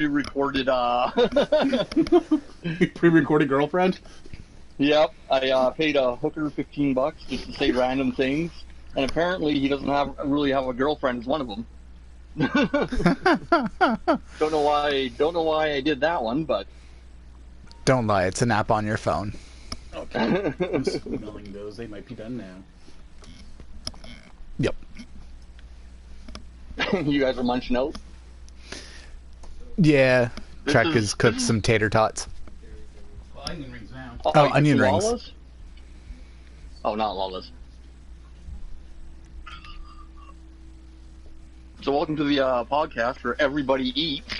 pre-recorded, Pre-recorded girlfriend? Yep, I paid a hooker $15 just to say random things, and apparently he doesn't really have a girlfriend as one of them. Don't know why I did that one, but Don't lie, it's an app on your phone. Okay. I'm smelling those. They might be done now. Yep. You guys are munching out? Yeah, Trek has cooked some tater tots. Well, onion rings now. Oh, onion rings. Lawless? Oh, not Lawless. So welcome to the podcast where everybody eats.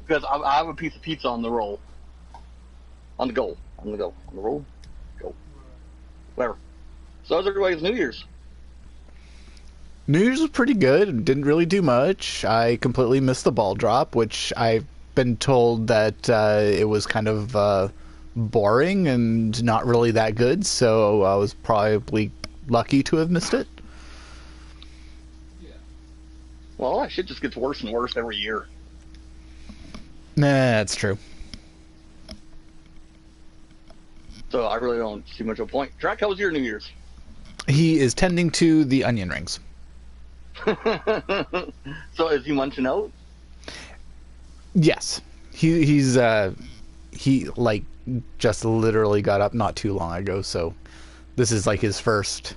Because I have a piece of pizza on the roll. On the go. On the go. On the roll. Go. Whatever. So how's everybody's New Year's? New Year's was pretty good. Didn't really do much. I completely missed the ball drop, which I've been told that it was kind of boring and not really that good, so I was probably lucky to have missed it. Well, that shit just gets worse and worse every year. Nah, that's true. So I really don't see much of a point. Drac, how was your New Year's? He is tending to the onion rings. So is he munching out? Yes. He like just literally got up not too long ago, so this is like his first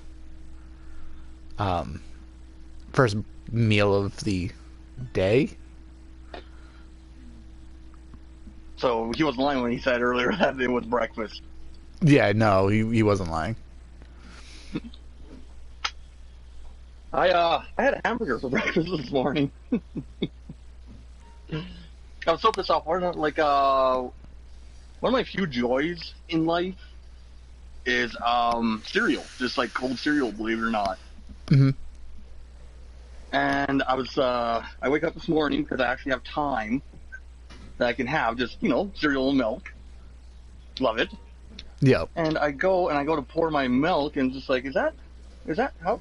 meal of the day. So he wasn't lying when he said earlier that it was breakfast. Yeah, no, he wasn't lying. I had a hamburger for breakfast this morning. I was so pissed off. One of my few joys in life is cereal, just like cold cereal, believe it or not. Mm-hmm. And I wake up this morning because I actually have time that I can have just, cereal and milk. Love it. Yeah. And I go to pour my milk and just like, is that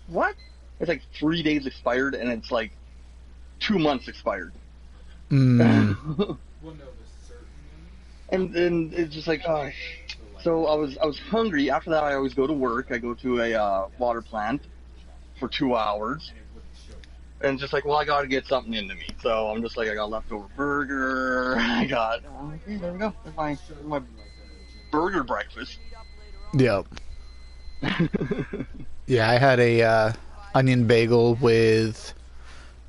what? It's like 3 days expired and it's like 2 months expired. Mm. And then it's just like, so I was hungry. After that, I always go to work. I go to a water plant for 2 hours. And just like, well, I got to get something into me. So I'm just like, I got a leftover burger. Okay, there we go. That's my burger breakfast. Yep. Yeah, I had a onion bagel with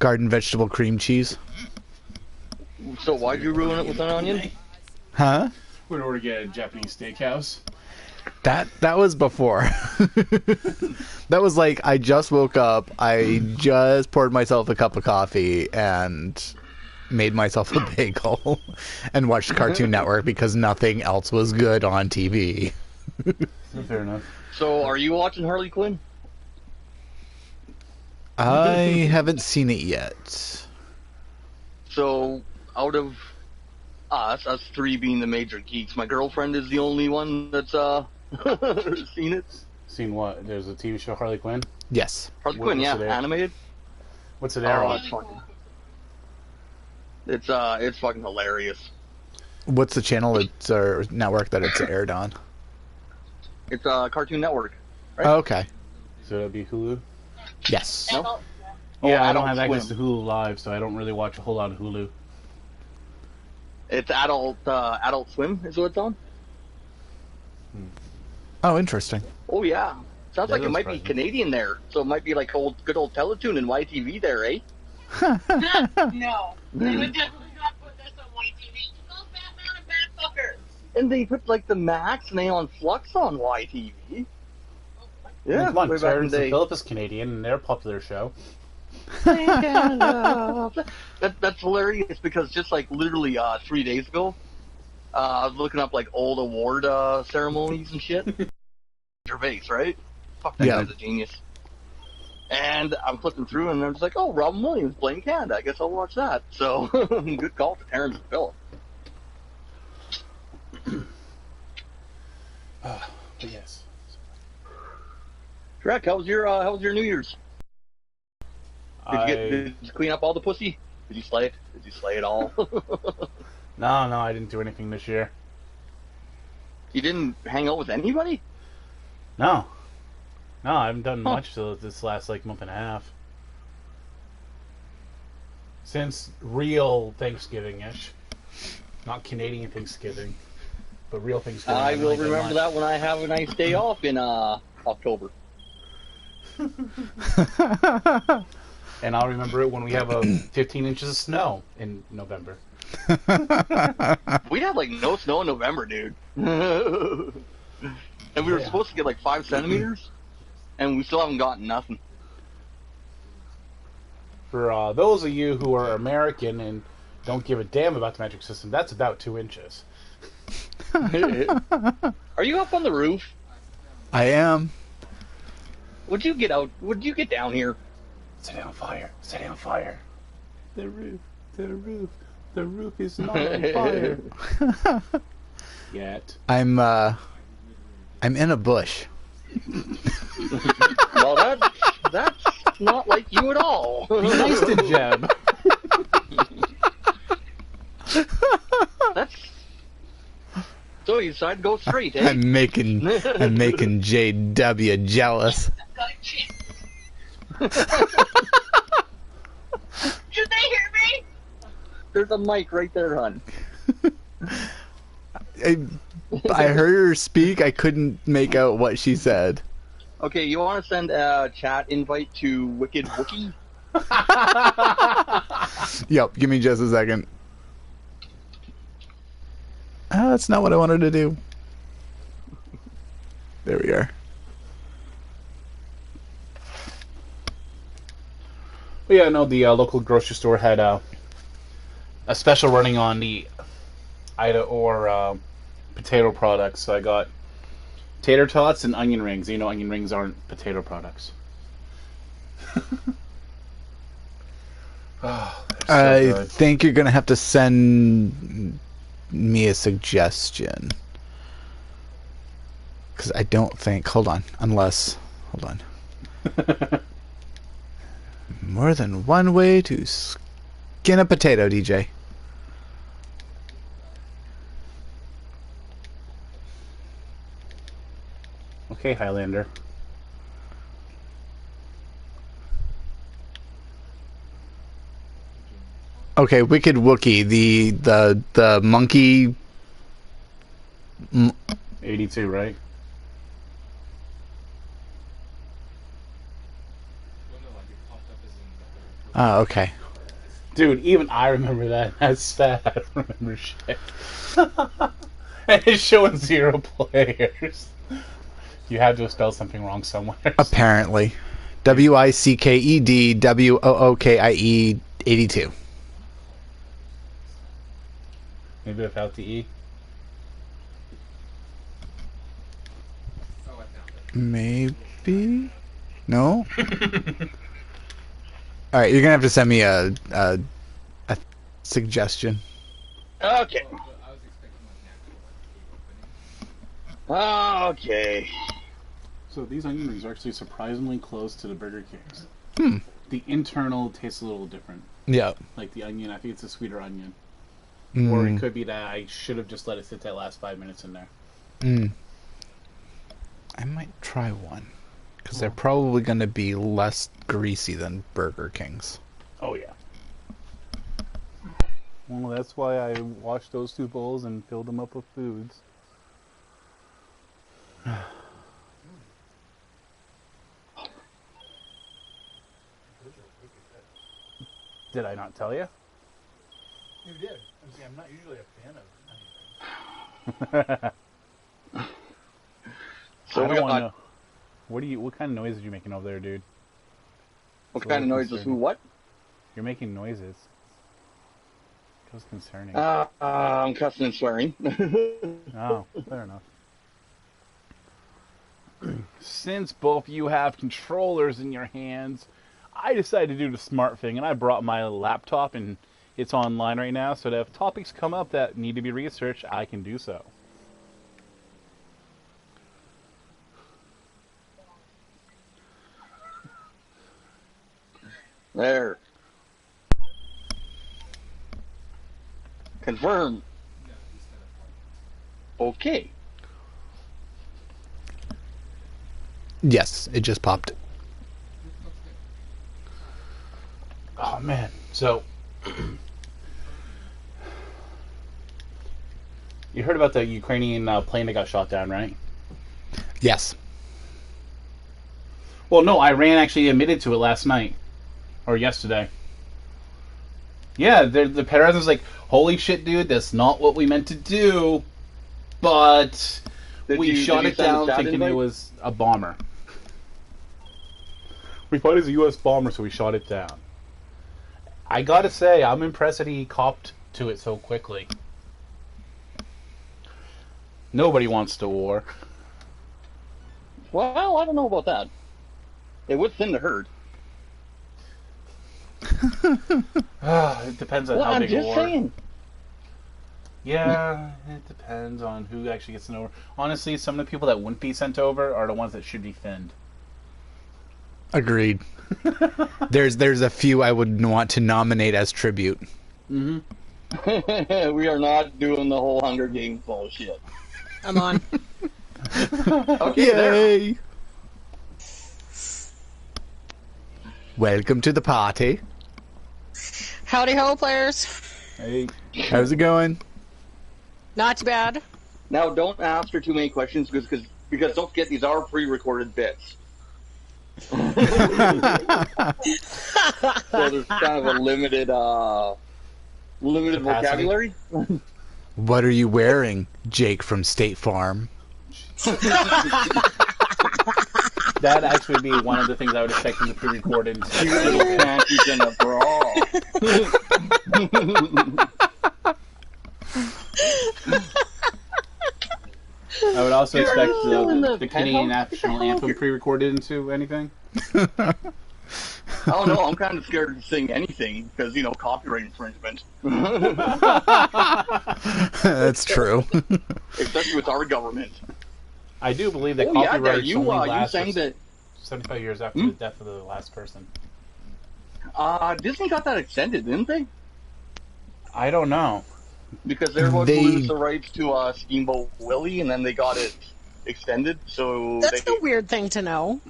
garden vegetable cream cheese. So why'd you ruin it with an onion? Huh? We're in order to get a Japanese steakhouse. That was before. That was like, I just woke up, I just poured myself a cup of coffee and made myself a bagel and watched Cartoon Network because nothing else was good on TV. Fair enough. So are you watching Harley Quinn? I haven't seen it yet. So out of us three being the major geeks, my girlfriend is the only one that's seen it. Seen what? There's a TV show, Harley Quinn? Yes. Harley Quinn, yeah, animated. What's it air on? It's fucking hilarious. What's the channel or network that it's aired on? It's Cartoon Network. Right? Oh, okay. So that'd be Hulu? Yes. No? Yeah, I don't Adult have access to Swim. Hulu Live, so I don't really watch a whole lot of Hulu. It's Adult Swim is what it's on. Oh, interesting. Oh yeah, sounds like it might be surprising. Canadian there, so it might be like good old Teletoon and YTV there, eh? No, they would definitely not put this on YTV. Those Batman and Batfuckers. And they put like the Max and Aeon Flux on YTV. Yeah, Come on, way back in Terrence the and day. Phillip is Canadian, and they're a popular show. That's hilarious because just like literally 3 days ago, I was looking up like old award ceremonies and shit. Gervais, right? Fuck, that Yeah. guy's a genius. And I'm flipping through and I'm just like, oh, Robin Williams playing Canada. I guess I'll watch that. So, good call for Terrence and Phillip. But yes. Shrek, how was your New Year's? Did you clean up all the pussy? Did you slay it? Did you slay it all? No, I didn't do anything this year. You didn't hang out with anybody? No, I haven't done Huh. much till this last like month and a half. Since real Thanksgiving-ish, not Canadian Thanksgiving, but real Thanksgiving. I haven't will really done remember much. that when I have a nice day off in October. And I'll remember it when we have 15 inches of snow in November. We had like no snow in November, dude. And we were Yeah. supposed to get like 5 centimeters, and we still haven't gotten nothing. For those of you who are American and don't give a damn about the metric system, that's about 2 inches. Are you up on the roof? I am. Would you get out? Would you get down here? Set it on fire. Set it on fire. The roof. The roof. The roof is not on fire. Yet. I'm in a bush. Well, that's not like you at all. Be nice to Jeb. That's so you decided to go straight, eh? I'm making JW jealous. Should they hear me? There's a mic right there, hon. I heard her speak. I couldn't make out what she said. Okay, you want to send a chat invite to Wicked Wookie? Yep, give me just a second. That's not what I wanted to do. There we are. But yeah, no, the local grocery store had a special running on the Ida or potato products. So I got tater tots and onion rings. You know, onion rings aren't potato products. Oh, they're so I good. think you're gonna have to send me a suggestion. Because I don't think. Hold on. Hold on. More than one way to skin a potato, DJ. Okay, Highlander. Okay, Wicked Wookie, the monkey. 82, right? Oh, okay. Dude, even I remember that. That's sad. I don't remember shit. And it's showing 0 players. You had to have spelled something wrong somewhere. Apparently. WICKEDWOOKIE 82. Maybe without the E. Maybe? No? Alright, you're gonna have to send me a suggestion. Okay. Okay. So these onion rings are actually surprisingly close to the Burger Kings. Hmm. The internal tastes a little different. Yeah. Like the onion, I think it's a sweeter onion. Mm. Or it could be that I should have just let it sit that last 5 minutes in there. Mm. I might try one. Because they're probably going to be less greasy than Burger King's. Oh, yeah. Well, that's why I washed those 2 bowls and filled them up with foods. Did I not tell you? You did. I'm not usually a fan of anything. So I we don't want to got know. What kind of noise are you making over there, dude? what kind of noises? Who? What? You're making noises. Feels concerning. I'm cussing and swearing. Oh, fair enough. Since both you have controllers in your hands, I decided to do the smart thing, and I brought my laptop, and it's online right now, so that if topics come up that need to be researched, I can do so. There. Confirm. Okay. Yes, it just popped. Oh man, so you heard about the Ukrainian plane that got shot down, right? Yes. Well, no, Iran actually admitted to it last night or yesterday. Yeah, the president's like, "Holy shit, dude, that's not what we meant to do," but we shot it down thinking it was a bomber. We thought it was a U.S. bomber, so we shot it down. I gotta say, I'm impressed that he copped to it so quickly. Nobody wants to war. Well, I don't know about that. It would thin the herd. It depends on how I'm big a just war. saying. Yeah, it depends on who actually gets sent over. Honestly, some of the people that wouldn't be sent over are the ones that should be thinned. Agreed. There's a few I would want to nominate as tribute. Mm-hmm. We are not doing the whole Hunger Games bullshit. I'm on. Okay, there. Yay! Welcome to the party. Howdy ho, players. Hey. How's it going? Not too bad. Now, don't ask her too many questions because don't forget these are pre-recorded bits. So there's kind of a limited Capacity. vocabulary. What are you wearing, Jake from State Farm? That'd actually be one of the things I would expect in the pre-recorded. Little panties and a bra. I would also expect still in the the Canadian penthouse? national anthem pre-recorded into anything. I don't know. I'm kind of scared to sing anything because copyright infringement. That's true. Especially with our government. I do believe that Oh yeah, copyright you only you lasts sang that. 75 years after the death of the last person. Disney got that extended, didn't they? I don't know. Because they were going to lose the rights to Steamboat Willie, and then they got it extended. So That's a weird thing to know.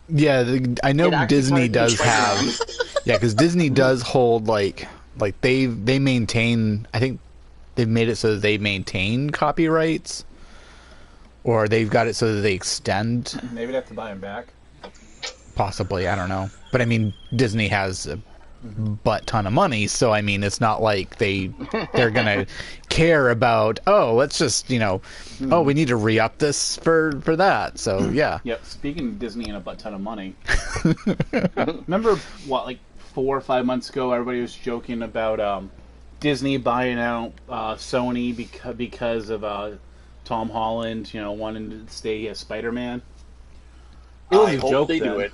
Yeah, I know It actually Disney ties does into have. Yeah, because Disney does hold like they maintain. I think they've made it so that they maintain copyrights, or they've got it so that they extend. Maybe they have to buy them back. Possibly, I don't know. But I mean, Disney has a butt ton of money, so I mean, it's not like they're gonna care about. Oh, let's just oh, we need to re-up this for that. So yeah. Yep. Speaking of Disney and a butt ton of money, remember like 4 or 5 months ago, everybody was joking about Disney buying out Sony because of Tom Holland, wanting to stay as Spider-Man. It was I a hope joke they then. do it.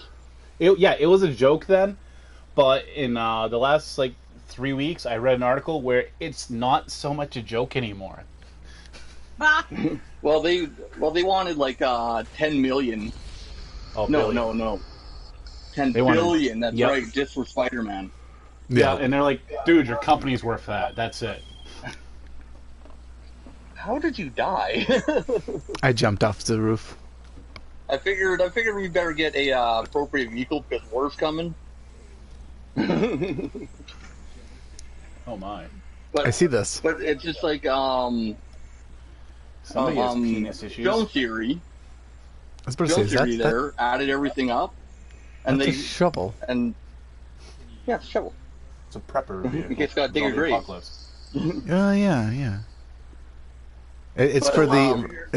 It was a joke then, but in the last 3 weeks, I read an article where it's not so much a joke anymore. Well, they wanted 10 million. Oh, No, billion. no. 10 They wanted- billion. That's Yep. right, just for Spider-Man. Yeah, and they're like, dude, your company's worth that. That's it. How did you die? I jumped off the roof. I figured we better get a appropriate vehicle because war's coming. Oh my. But I see this. But it's just Somebody has penis issues. Film Theory. I was supposed to Film say, Theory there added everything up, and that's they a shovel. and yeah, it's a shovel. It's a prepper vehicle. You just gotta dig a Zombie grave. apocalypse. Oh yeah. It's But,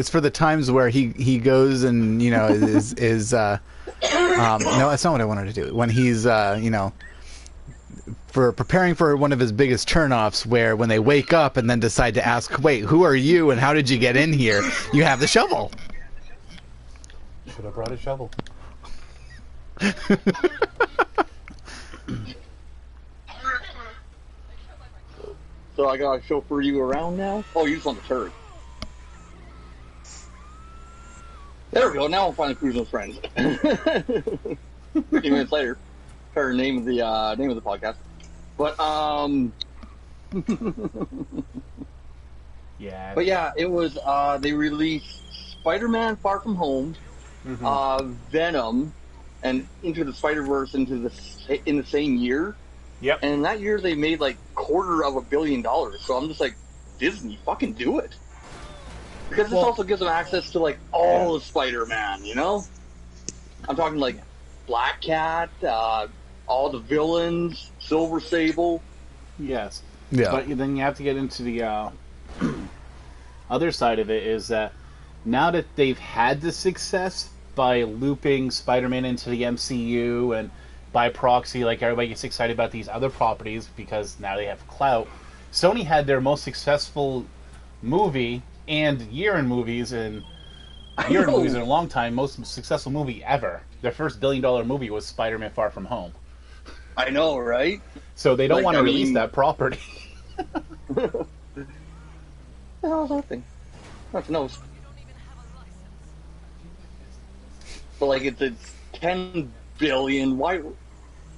for the times where he goes and is no, that's not what I wanted to do. When he's for preparing for one of his biggest turnoffs, where when they wake up and then decide to ask, wait, who are you and how did you get in here? You have the shovel. Should have brought a shovel. So I gotta chauffeur you around now. Oh, you just want the turd. There we go. Now I'm finally cruising with friends. 15 minutes later, her name of the podcast. But Yeah. But yeah, it was. They released Spider-Man: Far From Home, Venom, and Into the Spider-Verse in the same year. Yep. And in that year, they made like $250 million. So I'm just like, Disney, fucking do it. Because this also gives them access to like all of Spider-Man. You know, I'm talking like Black Cat, all the villains, Silver Sable. Yes. Yeah. But then you have to get into the other side of it is that now that they've had the success by looping Spider-Man into the MCU and by proxy, like everybody gets excited about these other properties because now they have clout. Sony had their most successful movie and year in movies in a long time, most successful movie ever. Their first billion-dollar movie was Spider-Man: Far From Home. I know, right? So they don't want to release that property. The hell is that thing? That's nose. But like it's 10 billion. Why?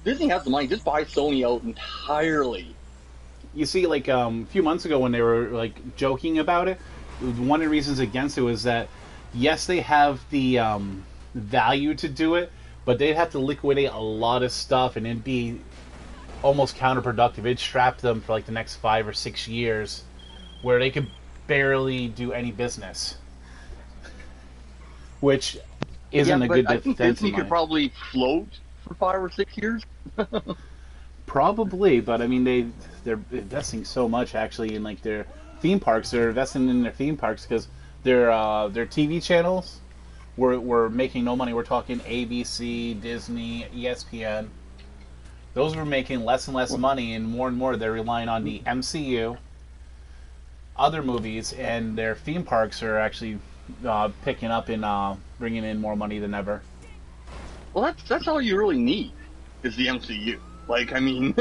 Disney has the money. Just buy Sony out entirely. You see, like a few months ago when they were like joking about it, one of the reasons against it was that yes, they have the value to do it, but they'd have to liquidate a lot of stuff, and it'd be almost counterproductive. It'd strap them for like the next 5 or 6 years, where they could barely do any business, which isn't a good I think defense. Disney could probably float for 5 or 6 years. Probably, but I mean they're investing so much actually in like their theme parks. They're investing in their theme parks because their TV channels were making no money. We're talking ABC, Disney, ESPN. Those were making less and less money, and more they're relying on the MCU, other movies, and their theme parks are actually picking up and bringing in more money than ever. Well, that's all you really need is the MCU. Like, I mean,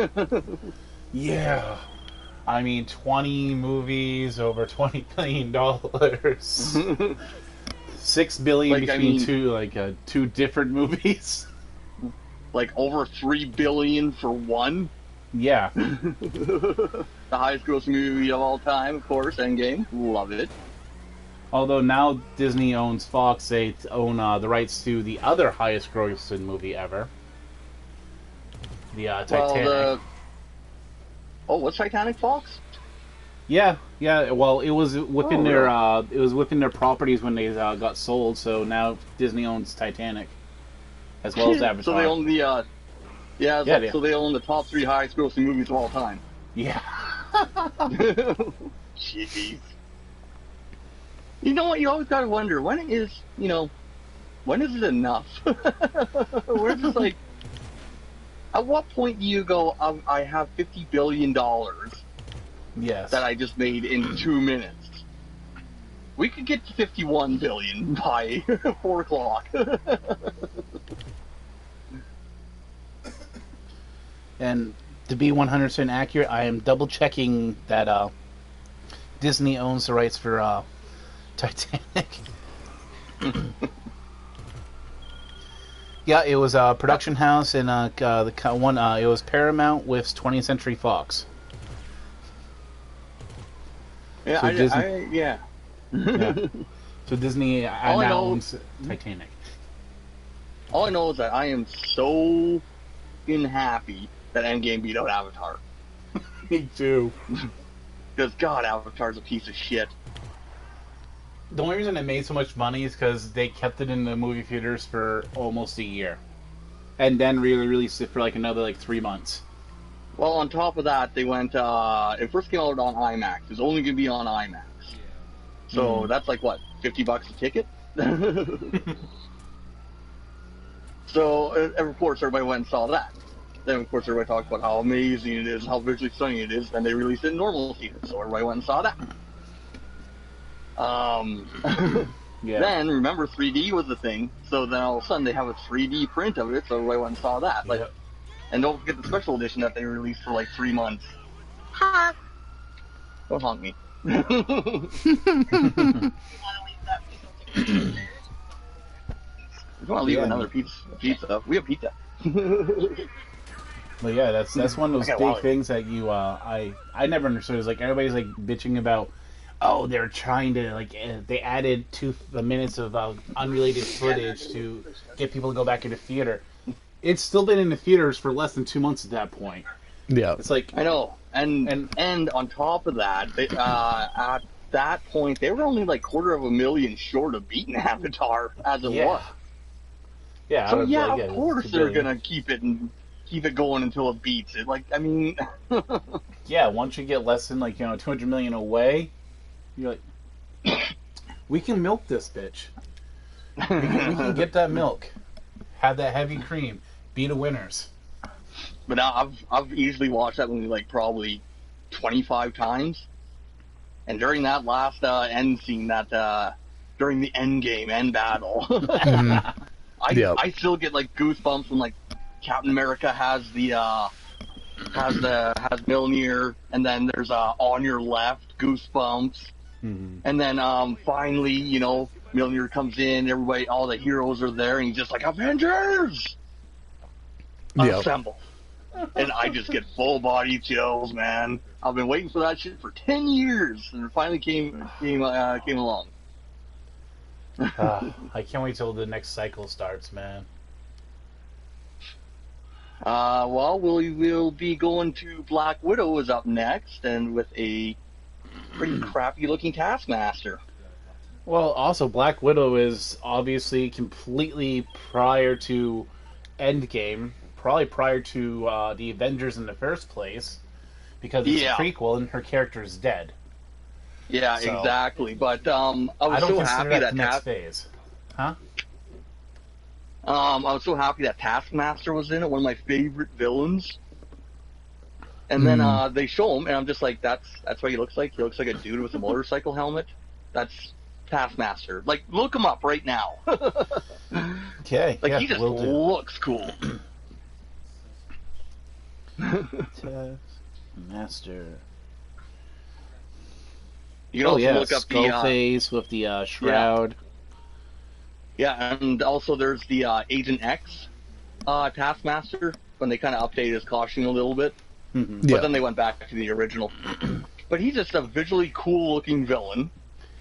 yeah, I mean 20 movies over $20 million, $6 billion between two different movies. Like over $3 billion for one. Yeah. The highest grossing movie of all time, of course, Endgame. Love it. Although now Disney owns Fox, they own the rights to the other highest grossing movie ever. The Titanic. What's Titanic, Fox? Yeah. Well, it was within their properties when they got sold. So now Disney owns Titanic, as well as Avatar. So they own so they own the top 3 highest grossing movies of all time. Yeah. Jeez. You know what? You always gotta wonder when is it enough? Where is this like? At what point do you go? I have $50 billion. Yes. That I just made in 2 minutes. We could get to 51 billion by 4 o'clock. And to be 100% accurate, I am double checking that Disney owns the rights for Titanic. Yeah, it was a production house and it was Paramount with 20th Century Fox. Yeah, so yeah. So Disney now owns Titanic. All I know is that I am so happy that Endgame beat out Avatar. Me too. Because God, Avatar's a piece of shit. The only reason it made so much money is because they kept it in the movie theaters for almost a year, and then really released it for like another 3 months. Well, on top of that, they went. It first came out on IMAX. It was only going to be on IMAX. So that's like what, $50 a ticket. So of course everybody went and saw that. Then of course everybody talked about how amazing it is, how visually stunning it is. Then they released it in normal theaters, so everybody went and saw that. Yeah. Then remember 3D was the thing, so then all of a sudden they have a 3D print of it, so everybody went and saw that. Yep. And don't forget the special edition that they released for 3 months. Don't honk me. You want to leave that piece of chicken? If you want to leave another pizza, we have pizza. But yeah, that's one of those Okay, big well, things that you I never understood. Is like everybody's like bitching about, oh, they're trying to like they added the minutes of unrelated footage to get people to go back into theater. It's still been in the theaters for less than 2 months at that point. Yeah. It's like I know, and on top of that, at that point they were only like 250,000 short of beating Avatar as it yeah, was. yeah. So out yeah, like, of course $2 they're billion. gonna keep it going until it beats it. Like I mean, Yeah, once you get less than 200 million away, you're like, we can milk this bitch. We can get that milk, have that heavy cream, be the winners. but now I've easily watched that movie like probably 25 times, and during that last end scene, that during the end game end battle, I still get like goosebumps when like Captain America has Mjolnir, and then there's on your left goosebumps, and then finally Mjolnir comes in, everybody, all the heroes are there, and he's just like Avengers, assemble, and I just get full body chills, man. I've been waiting for that shit for 10 years, and it finally came along. I can't wait till the next cycle starts, man. Well, we'll be going to Black Widow is up next, and with a pretty crappy looking Taskmaster. Well, also Black Widow is obviously completely prior to Endgame, probably prior to the Avengers in the first place, because it's a prequel and her character is dead. Yeah, So, exactly. But I I was don't so consider happy that that the next phase. Huh? I was so happy that Taskmaster was in it, one of my favorite villains. And then they show him, and I'm just like, that's what he looks like. He looks like a dude with a motorcycle helmet. That's Taskmaster. Like, look him up right now. Okay. Like, yeah, he just will do. looks cool. Master. You can also look up skull face with the shroud. Yeah, and also there's the Agent X Taskmaster, when they kind of updated his costume a little bit. But then they went back to the original. But he's just a visually cool-looking villain,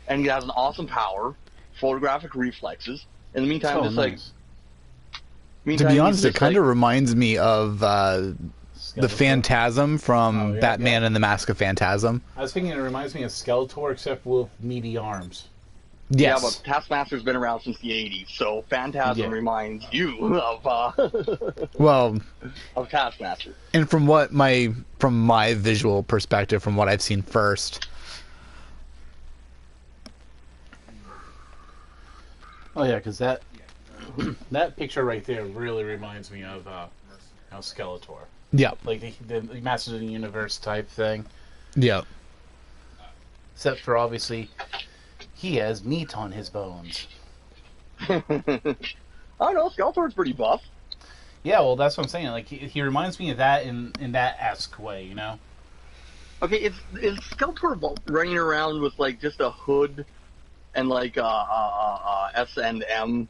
and he has an awesome power, photographic reflexes. In the meantime, just nice. like... To be honest, it kind of reminds me of the Phantasm from Batman and the Mask of Phantasm. I was thinking it reminds me of Skeletor, except with meaty arms. Yes. Yeah, but Taskmaster's been around since the 80s, so Phantasm reminds you of Taskmaster. And from my visual perspective, from what I've seen first. Oh yeah, because that picture right there really reminds me of Skeletor. Yeah. Like the Masters of the Universe type thing. Yeah. Except for obviously, he has meat on his bones. I don't know, Skeletor's pretty buff. Yeah, well, that's what I'm saying. Like he reminds me of that in that esque way, you know. Okay, is Skeletor running around with like just a hood and like a S&M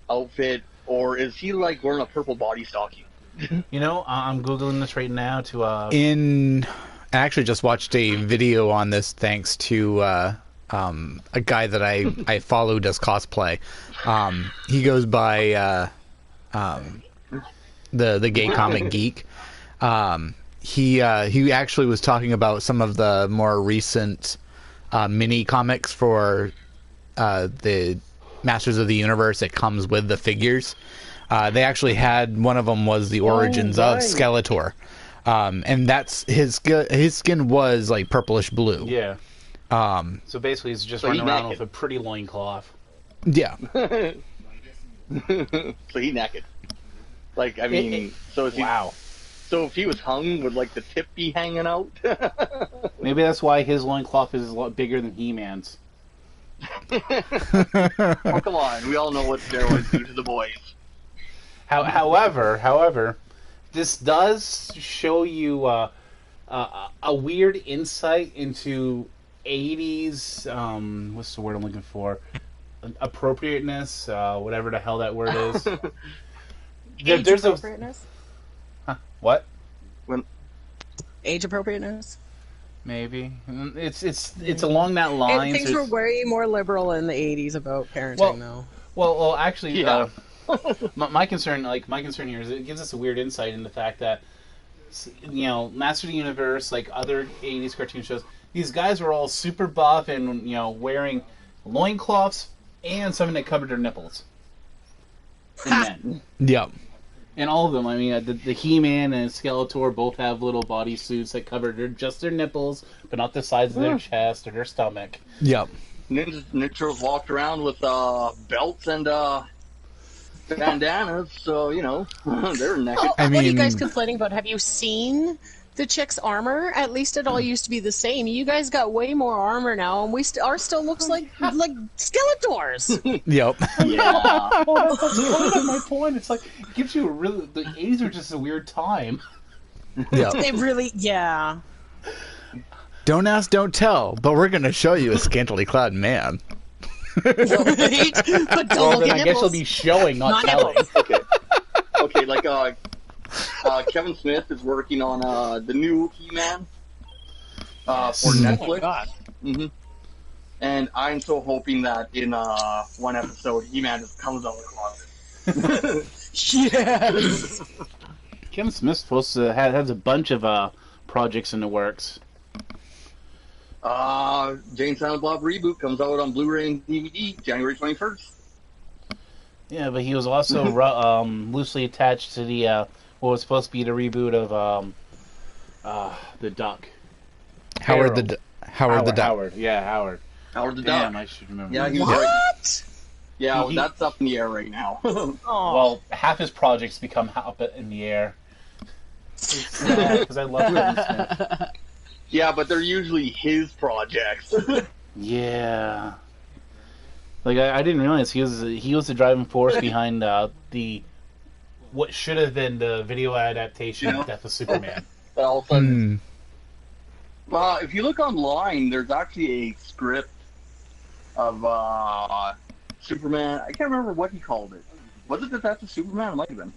outfit, or is he like wearing a purple body stocking? You know, I'm googling this right now to. I actually just watched a video on this thanks to a guy that I follow does cosplay. He goes by the Gay Comic Geek. He actually was talking about some of the more recent mini comics for the Masters of the Universe. It comes with the figures. They actually had one of them was the origins of Skeletor, and that's his skin was like purplish blue. Yeah. So basically, he's just running around with a pretty loincloth. Yeah. So he naked. Like, I mean, so if So if he was hung, would like the tip be hanging out? Maybe that's why his loincloth is a lot bigger than He-Man's. Oh, come on. We all know what steroids do to the boys. However, this does show you a weird insight into 80s, what's the word I'm looking for? Appropriateness, whatever the hell that word is. There's appropriateness? Huh? What? Age appropriateness. Maybe it's along that line. Things were way more liberal in the 80s about parenting, though. Well, actually, Yeah. my concern here is it gives us a weird insight into the fact that, you know, Master of the Universe, like other 80s cartoon shows, these guys were all super buff and, you know, wearing loincloths and something that covered their nipples. And men. Yep. And all of them, I mean, the He-Man and Skeletor both have little bodysuits that cover just their nipples, but not the sides of their chest or their stomach. Yep. Ninja Turtles walked around with belts and bandanas, so, you know, they're naked. Well, I what are you mean- guys complaining about? Have you seen the chick's armor? At least it all used to be the same. You guys got way more armor now, and ours still looks like Skeletors. Yep. Yeah. Well, that's kind of my point. It's like, it gives you a really... The 80s are just a weird time. Yep. They really, yeah. Don't ask, don't tell, but we're going to show you a scantily clad man. Right? But don't Well, look then at I guess nipples. you'll be showing, not Not telling. nipples. Okay, like, Kevin Smith is working on the new He-Man for Netflix. Oh my god. hmm And I'm so hoping that in one episode, He-Man just comes out of the closet. Yes. Kevin Smith's supposed to has a bunch of projects in the works. Jane Silent Bob reboot comes out on Blu-ray and DVD January 21st. Yeah, but he was also loosely attached to the what was supposed to be the reboot of the Duck. Howard the Duck. Howard, yeah, Howard. Howard the Damn, Duck. I should remember. Yeah, he was What? right. Yeah, He- that's up in the air right now. Oh. Well, half his projects become up in the air. Because I love Kevin Smith. Yeah, but they're usually his projects. Yeah. Like I didn't realize he was the driving force behind the what should have been the video adaptation of Death of Superman. But all of a sudden, Hmm. well, if you look online, there's actually a script of Superman. I can't remember what he called it. Was it Death of Superman? It might have been.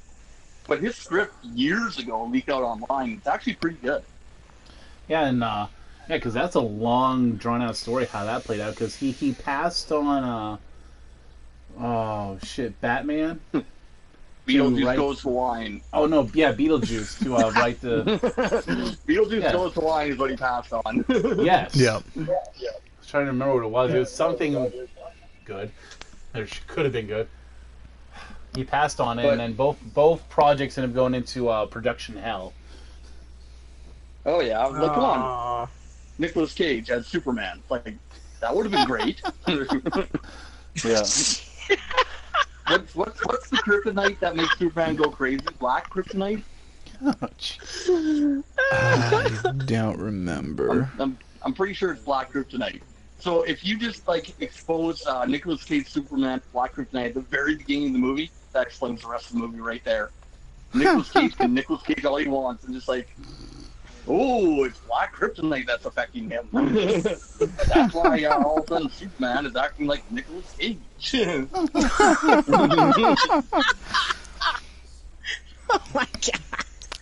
But his script years ago leaked out online. It's actually pretty good. Yeah, and because that's a long, drawn-out story how that played out. Because he passed on Batman. Beetlejuice write- goes Hawaiian. Oh no, yeah, Beetlejuice to write the Beetlejuice Yeah. goes Hawaiian is what he passed on. yes. Yep. I was trying to remember what it was. It was something good. Or could have been good. He passed on it, But- and then both projects ended up going into production hell. Oh yeah, like, come on, Aw. Nicolas Cage as Superman. Like that would have been great. Yeah. What's the kryptonite that makes Superman go crazy? Black kryptonite? I don't remember. I'm pretty sure it's black kryptonite. So if you just like expose Nicolas Cage Superman to black kryptonite at the very beginning of the movie, that explains the rest of the movie right there. Nicolas Cage can Nicolas Cage all he wants and just like, oh, it's black kryptonite that's affecting him. That's why all of a sudden Superman is acting like Nicolas Cage. Oh my god.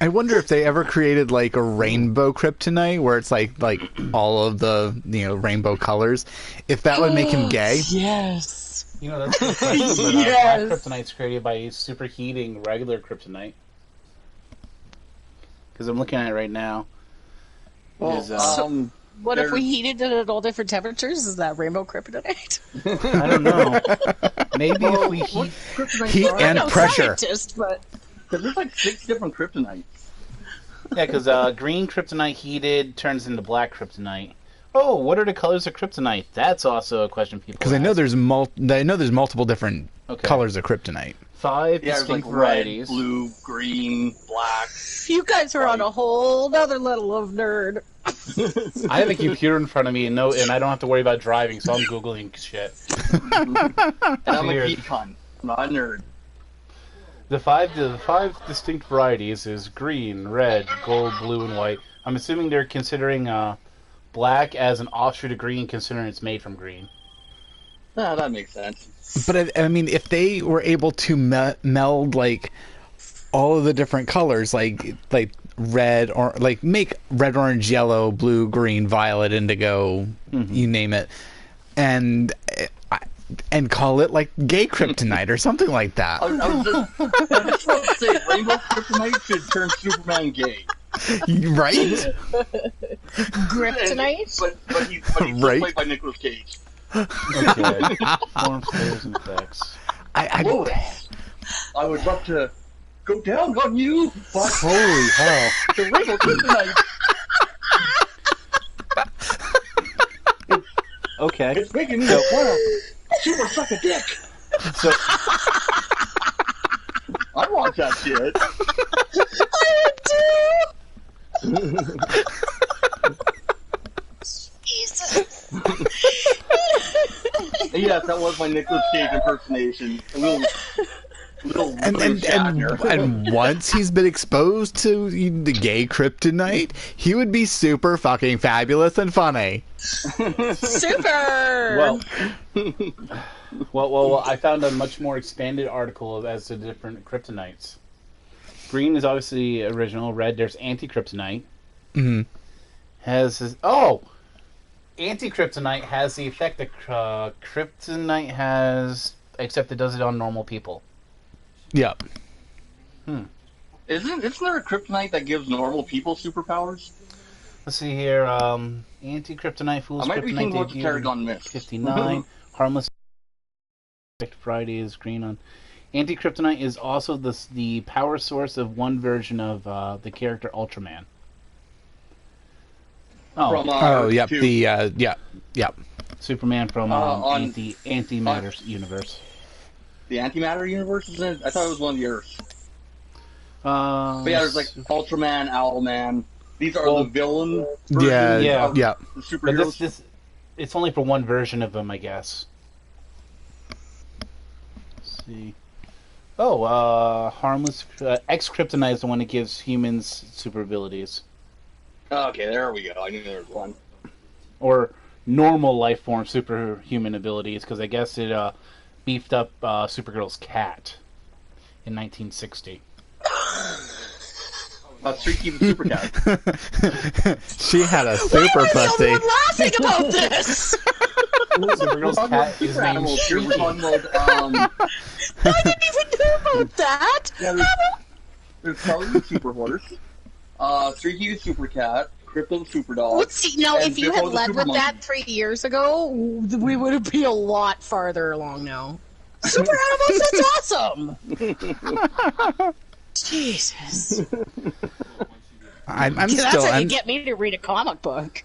I wonder if they ever created like a rainbow kryptonite where it's like all of the rainbow colors. If that would make him gay. Yes. You know, that's a good question, but, Yes. black kryptonite's created by superheating regular kryptonite. Because I'm looking at it right now. Well, Is, What if There- we heated it at all different temperatures? Is that rainbow kryptonite? I don't know. Maybe if we what heat... kryptonite Heat are and there? pressure. Scientist, but Because there's like 6 different kryptonites. Yeah, because green kryptonite heated turns into black kryptonite. Oh, what are the colors of kryptonite? That's also a question people Because I know ask. there's multiple different Okay. colors of kryptonite. 5 Yeah, there's like distinct red, varieties. blue, green, black. you guys are on a whole other level of nerd. I have a computer in front of me and I don't have to worry about driving, so I'm Googling shit. And I'm a Weird. geek cunt. I'm not a nerd. The five distinct varieties is green, red, gold, blue, and white. I'm assuming they're considering black as an offshoot of green, considering it's made from green. Ah, that makes sense. But I mean, if they were able to meld like all of the different colors, like red or like make red, orange, yellow, blue, green, violet, indigo, you name it, and call it like gay kryptonite or something like that. I just want to say, Rainbow Kryptonite should turn Superman gay. Right? Kryptonite? But he's Right. played by Nicolas Cage. Okay. Forms, players, and effects. Whoa. I would love to go down on you, but Holy hell. the Rainbow Kryptonite, Okay. it's making me want to super suck a dick. So, I want that shit. Jesus. Yes, that was my Nicolas Cage impersonation. A little And once he's been exposed to the gay kryptonite, he would be super fucking fabulous and funny. Super. well, I found a much more expanded article as to different kryptonites. Green is obviously original. Red, there's anti-kryptonite. Mm-hmm. Anti-kryptonite has the effect that kryptonite has, except it does it on normal people. Yep. Isn't there a kryptonite that gives normal people superpowers? Let's see here. Anti-kryptonite fools I might be thinking kryptonite about the Tarragon Mist. 59. Harmless. Friday is green on. Anti-kryptonite is also the power source of one version of the character Ultraman. From, Yep. two. Yep. Superman from on- Antimatter universe. The antimatter universe, isn't it? I thought it was one of the Earths. But But yeah, there's like Ultraman, Owlman. These are the villain Yeah. versions Yeah. of Yeah. the but superheroes. this it's only for one version of them, I guess. Let's see. Harmless X Kryptonite is the one that gives humans super abilities, Okay, there we go. I knew there was one. or normal life form superhuman abilities, because I guess it beefed up Supergirl's cat in 1960. Streaky the Super Cat. She had a super pussy. I'm laughing about this. Supergirl's cat is Super named animals. Here we're Streaky. talking about, I didn't even know about that. yeah, there's Charlie the Super Horse, Streaky the Super Cat, Crypto the Super Dog. Let's see. Now, And if you Bippo had the led Super with Monkey. that 3 years ago, we would be a lot farther along now. Super animals, that's awesome. Jesus. I'm That's still. how you I'm, get me to read a comic book.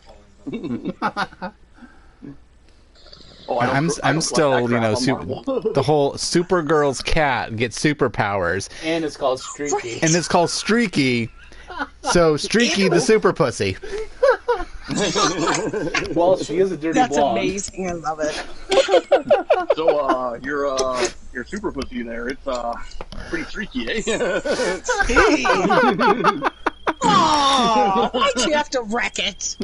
Oh, I don't I'm collect still, that you crap know, on Marvel. the whole Supergirl's cat gets superpowers, And it's called Streaky. and it's called Streaky. So Streaky the super pussy. Well, she is a dirty That's blonde. amazing. I love it. So, your super pussy there, it's, pretty streaky, eh? Oh, why'd you have to wreck it?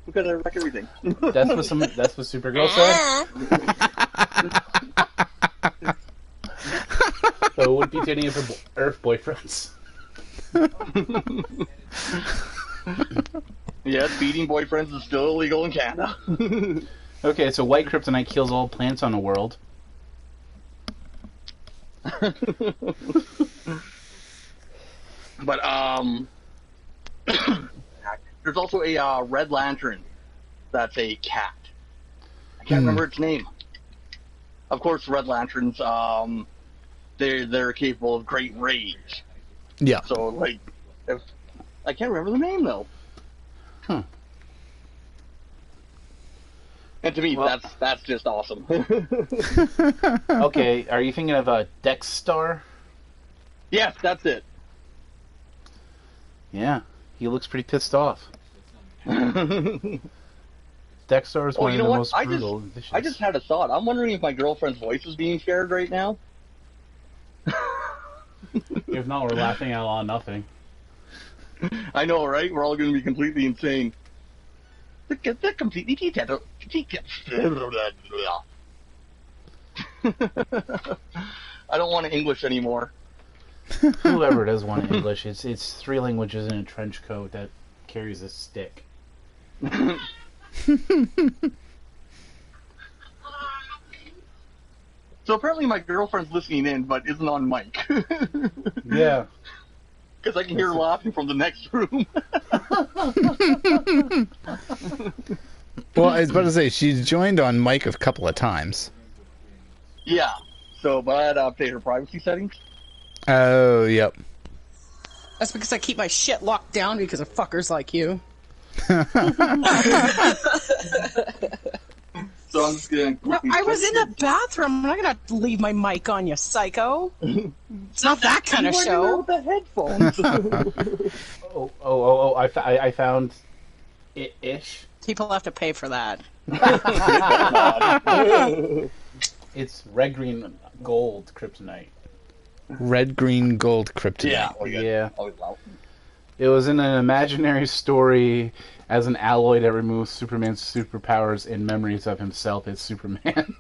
Because I wreck everything. That's what Supergirl said. So it would be to any of her Earth boyfriends. Yes, beating boyfriends is still illegal in Canada. Okay, so white kryptonite kills all plants on the world. But, there's also a, Red Lantern that's a cat. I can't remember its name. Of course, Red Lanterns, they're capable of great rage. Yeah. So, like, I can't remember the name, though. Huh. And to me, Well- that's just awesome. Okay, are you thinking of Dex Star? Yes, that's it. Yeah, he looks pretty pissed off. Dex Star is Oh, one you of know the what? most brutal editions. I just had a thought. I'm wondering if my girlfriend's voice is being shared right now. If not, we're laughing out loud nothing. I know, right? We're all going to be completely insane. They're completely detailed. I don't want to English anymore. Whoever does want English, it's 3 languages in a trench coat that carries a stick. So apparently my girlfriend's listening in, but isn't on mic. Yeah. Because I can hear her laughing from the next room. Well, I was about to say, she's joined on mic a couple of times. Yeah. So, but I had to update her privacy settings. Oh, yep. That's because I keep my shit locked down because of fuckers like you. So I'm just gonna. No, I was in the bathroom. I'm not gonna leave my mic on, you psycho. It's not that kind of show. With the headphones. I found it-ish. People have to pay for that. It's red, green, gold kryptonite. Red, green, gold kryptonite. Yeah. Yeah. Always loud. It was in an imaginary story as an alloy that removes Superman's superpowers and memories of himself as Superman.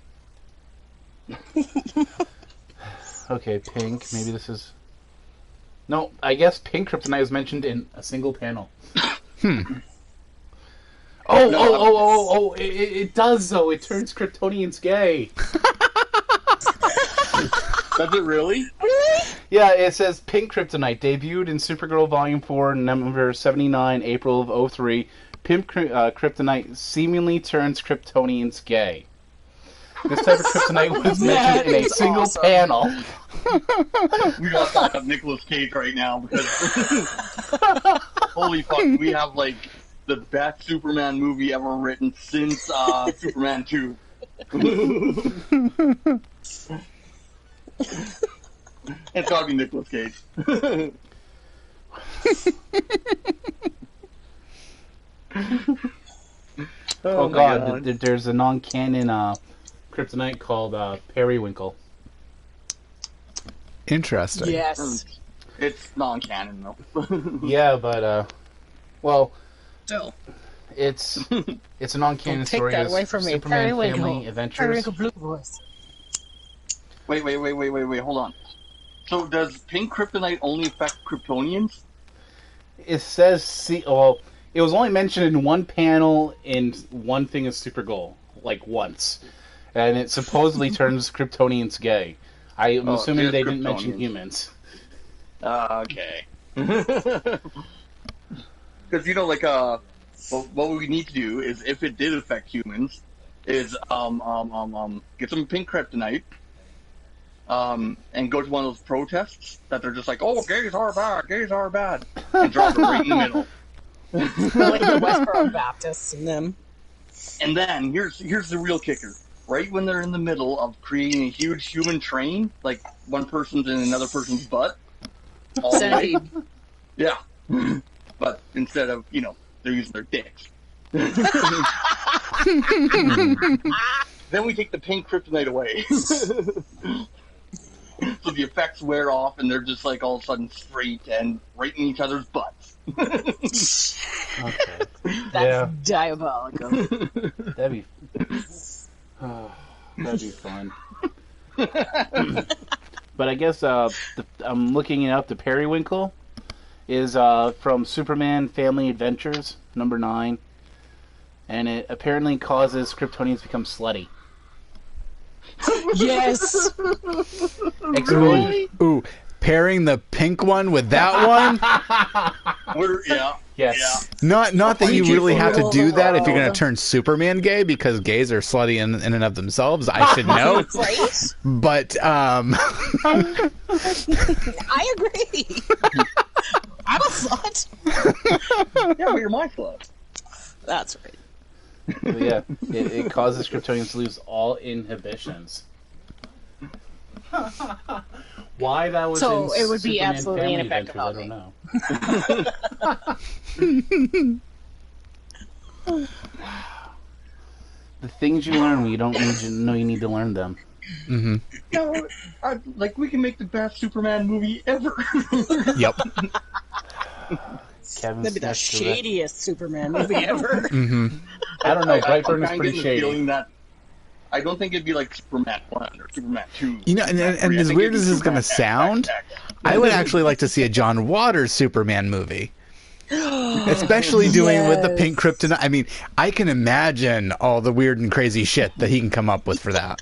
Okay, pink. Maybe this is... No, I guess pink kryptonite is mentioned in a single panel. It does, though. It turns Kryptonians gay. Does it really? Yeah, it says Pink Kryptonite debuted in Supergirl Volume 4, number 79, April of 03. Pink Kryptonite seemingly turns Kryptonians gay. This type of kryptonite was mentioned in a single panel. We gotta talk about Nicolas Cage right now because holy fuck, we have like the best Superman movie ever written since Superman 2. It's gotta be Nicolas Cage. Oh god, there's a non-canon kryptonite called Periwinkle. Interesting. Yes. It's non-canon though. Yeah, but well, Still. it's a non-canon Don't take story. that As away from me. Superman Periwinkle. Family Adventures. Periwinkle Blue Boys. Wait, hold on. So does pink kryptonite only affect Kryptonians? It says well, it was only mentioned in one panel in one thing of Supergirl, like once, and it supposedly turns Kryptonians gay. I'm assuming they didn't mention humans. Okay. Because like what we need to do is, if it did affect humans, is get some pink kryptonite, and go to one of those protests that they're just like, oh, gays are bad, and drop it right in the middle. Like the Westboro Baptists and them. And then here's the real kicker. Right when they're in the middle of creating a huge human train, like one person's in another person's butt. All the way. Yeah. But instead of, they're using their dicks. Then we take the pink kryptonite away. So the effects wear off and they're just like all of a sudden straight and right in each other's butts. Okay. That's diabolical. That'd be fun. But I guess I'm looking it up. The Periwinkle is from Superman Family Adventures, number 9, and it apparently causes Kryptonians to become slutty. Yes. Really? Ooh, pairing the pink one with that one? Yes. Not that you really have to do that if you're going to turn Superman gay, because gays are slutty in and of themselves. I should know. Right? But, I agree. I'm a slut. Yeah, but you're my slut. That's right. But yeah, it causes Kryptonians to lose all inhibitions. Why that was So in it would be Superman absolutely Family ineffective Adventures, I don't know. The things you learn when you don't know you need to learn them. mm-hmm. We can make the best Superman movie ever. Yep. Kevin That'd be the Smith shadiest Superman movie ever. Mm-hmm. I don't know. I'm Brightburn is kinda pretty getting the shady. feeling that I don't think it'd be like Superman 1 or Superman 2. And as weird as this is going to sound, I would actually like to see a John Waters Superman movie. Especially doing with the pink kryptonite. I mean, I can imagine all the weird and crazy shit that he can come up with for that.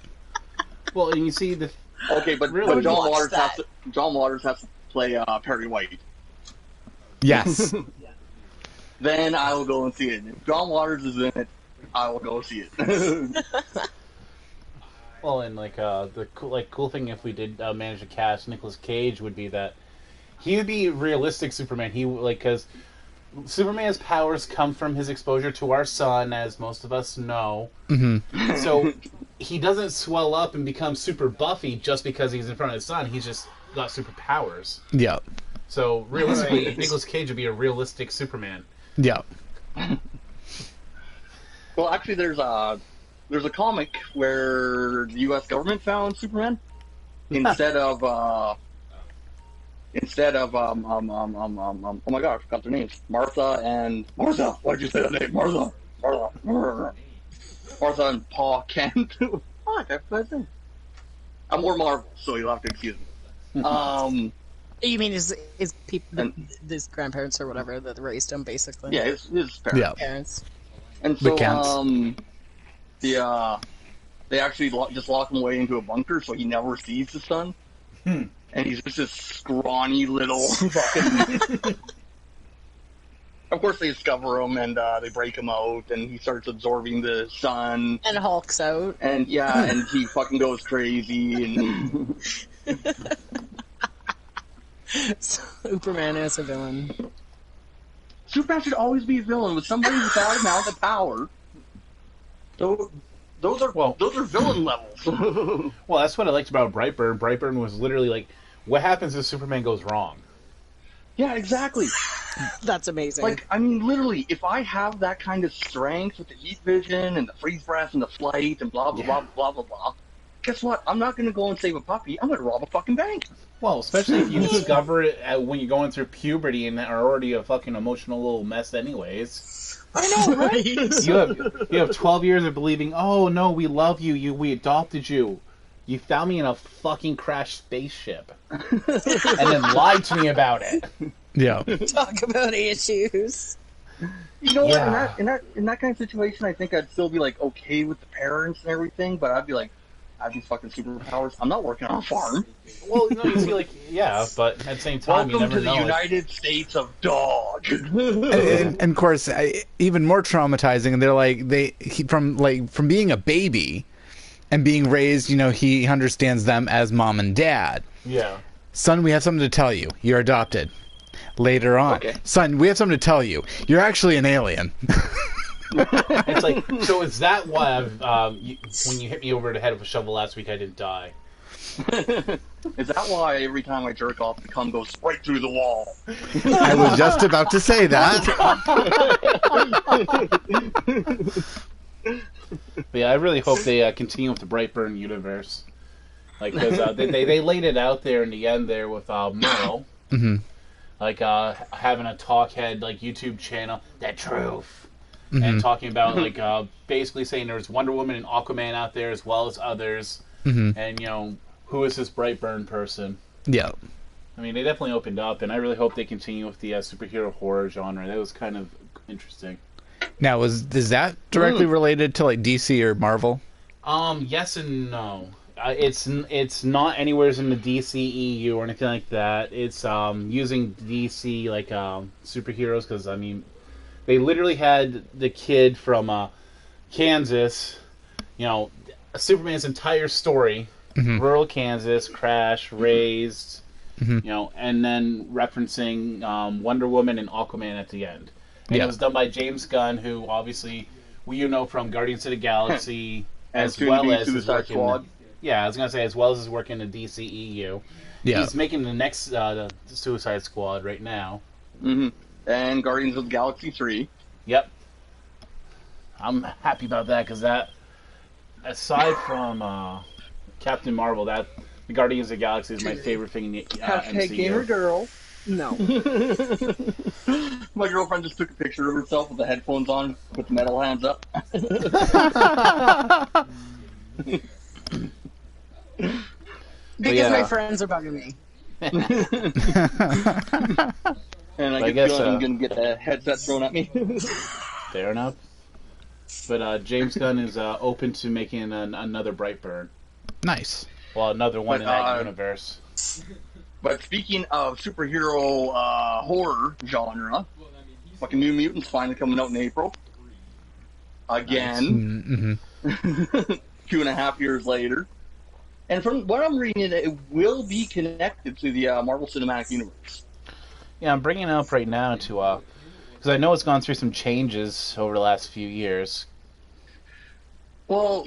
Well, and you see the Okay, but, Really? but John Waters has to play Perry White. Yes. Then I will go and see it. If John Waters is in it, I will go see it. well, and like the cool thing if we did manage to cast Nicolas Cage would be that he would be realistic Superman. He because Superman's powers come from his exposure to our sun, as most of us know. Mm-hmm. So he doesn't swell up and become super buffy just because he's in front of the sun. He's just got superpowers. Yeah. So realistically, Nicolas Cage would be a realistic Superman. Yeah. Well, actually, there's a comic where the U.S. government found Superman instead of oh my god, I forgot their names. Martha. Why'd you say that name? Martha and Pa Kent. What? That's my thing. I'm more Marvel, so you'll have to excuse me. You mean his grandparents or whatever that raised him, basically? Yeah, his parents. Yeah. Parents. And The so, Kents. they actually just lock him away into a bunker so he never sees the sun. And he's just this scrawny little fucking... Of course they discover him and they break him out and he starts absorbing the sun. And hulks out. And yeah, and he fucking goes crazy and... Superman as a villain. Superman should always be a villain with somebody with that amount of power. So those are villain levels. Well, that's what I liked about Brightburn. Brightburn was literally like, what happens if Superman goes wrong? Yeah, exactly. That's amazing. Like, I mean, literally, if I have that kind of strength with the heat vision and the freeze breath and the flight and blah, blah, blah, blah, blah, blah, guess what? I'm not going to go and save a puppy. I'm going to rob a fucking bank. Well, especially if you discover it when you're going through puberty and are already a fucking emotional little mess anyways. I know, right? You have 12 years of believing, oh no, we love you, we adopted you. You found me in a fucking crashed spaceship. And then lied to me about it. Yeah. Talk about issues. You know Yeah. what? In that kind of situation, I think I'd still be like okay with the parents and everything, but I'd be like, I have these fucking superpowers. I'm not working on a farm. Well, no, you see, like, yeah, but at the same time, you Welcome never to the know. United States of Dogg. And of course, even more traumatizing. They're like from being a baby and being raised. You know, he understands them as mom and dad. Yeah. Son, we have something to tell you. You're adopted. Later on, Okay. son, we have something to tell you. You're actually an alien. It's like, so is that why when you hit me over the head with a shovel last week, I didn't die? Is that why every time I jerk off, the cum goes right through the wall? I was just about to say that. But yeah, I really hope they continue with the Brightburn universe. Like, because they laid it out there in the end there with Merle. Mm-hmm. Like, having a talkhead, like, YouTube channel, The Truth. Mm-hmm. And talking about, like, basically saying there's Wonder Woman and Aquaman out there as well as others. Mm-hmm. And, you know, who is this Brightburn person? Yeah. I mean, they definitely opened up, and I really hope they continue with the superhero horror genre. That was kind of interesting. Now, is that directly related to like DC or Marvel? Yes and no. It's not anywhere in the DCEU or anything like that. It's using DC like superheroes because I mean, they literally had the kid from Kansas, you know, Superman's entire story, rural Kansas, crash, raised, you know, and then referencing Wonder Woman and Aquaman at the end. And it was done by James Gunn, who obviously you know from Guardians of the Galaxy, as well as his work in I was gonna say as well as his work in the DCEU. Yeah. He's making the next the Suicide Squad right now. Mm-hmm. And Guardians of the Galaxy 3. Yep. I'm happy about that because that, aside from Captain Marvel, that the Guardians of the Galaxy is my favorite thing in the MCU. Gamer girl. No. My girlfriend just took a picture of herself with the headphones on, with the metal hands up. Because my friends are bugging me. And I I guess, get I'm gonna get a headset thrown at me. Fair enough. But James Gunn is open to making another Brightburn. Nice. Well, another one in But, that universe. But speaking of superhero horror genre, fucking New Mutants finally coming out in April. Again. Mm-hmm. 2.5 years later. And from what I'm reading, it will be connected to the Marvel Cinematic Universe. Yeah, I'm bringing it up right now to because I know it's gone through some changes over the last few years. Well,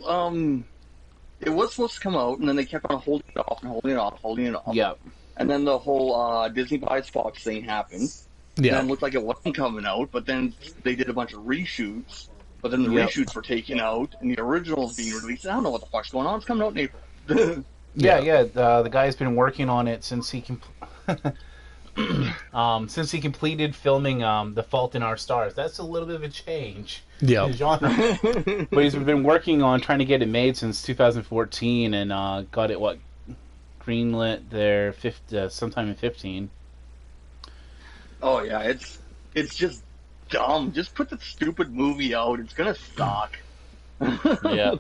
it was supposed to come out, and then they kept on holding it off and holding it off, holding it off. Yep. And then the whole Disney buys Fox thing happened. Yeah. And it looked like it wasn't coming out, but then they did a bunch of reshoots. But then the reshoots were taken out, and the originals being released. I don't know what the fuck's going on. It's coming out in April. Yeah. The guy's been working on it since he since he completed filming The Fault in Our Stars. That's a little bit of a change in genre. But he's been working on trying to get it made since 2014, and got it greenlit there sometime in 15. Oh yeah, it's just dumb. Just put the stupid movie out. It's gonna suck. Yeah.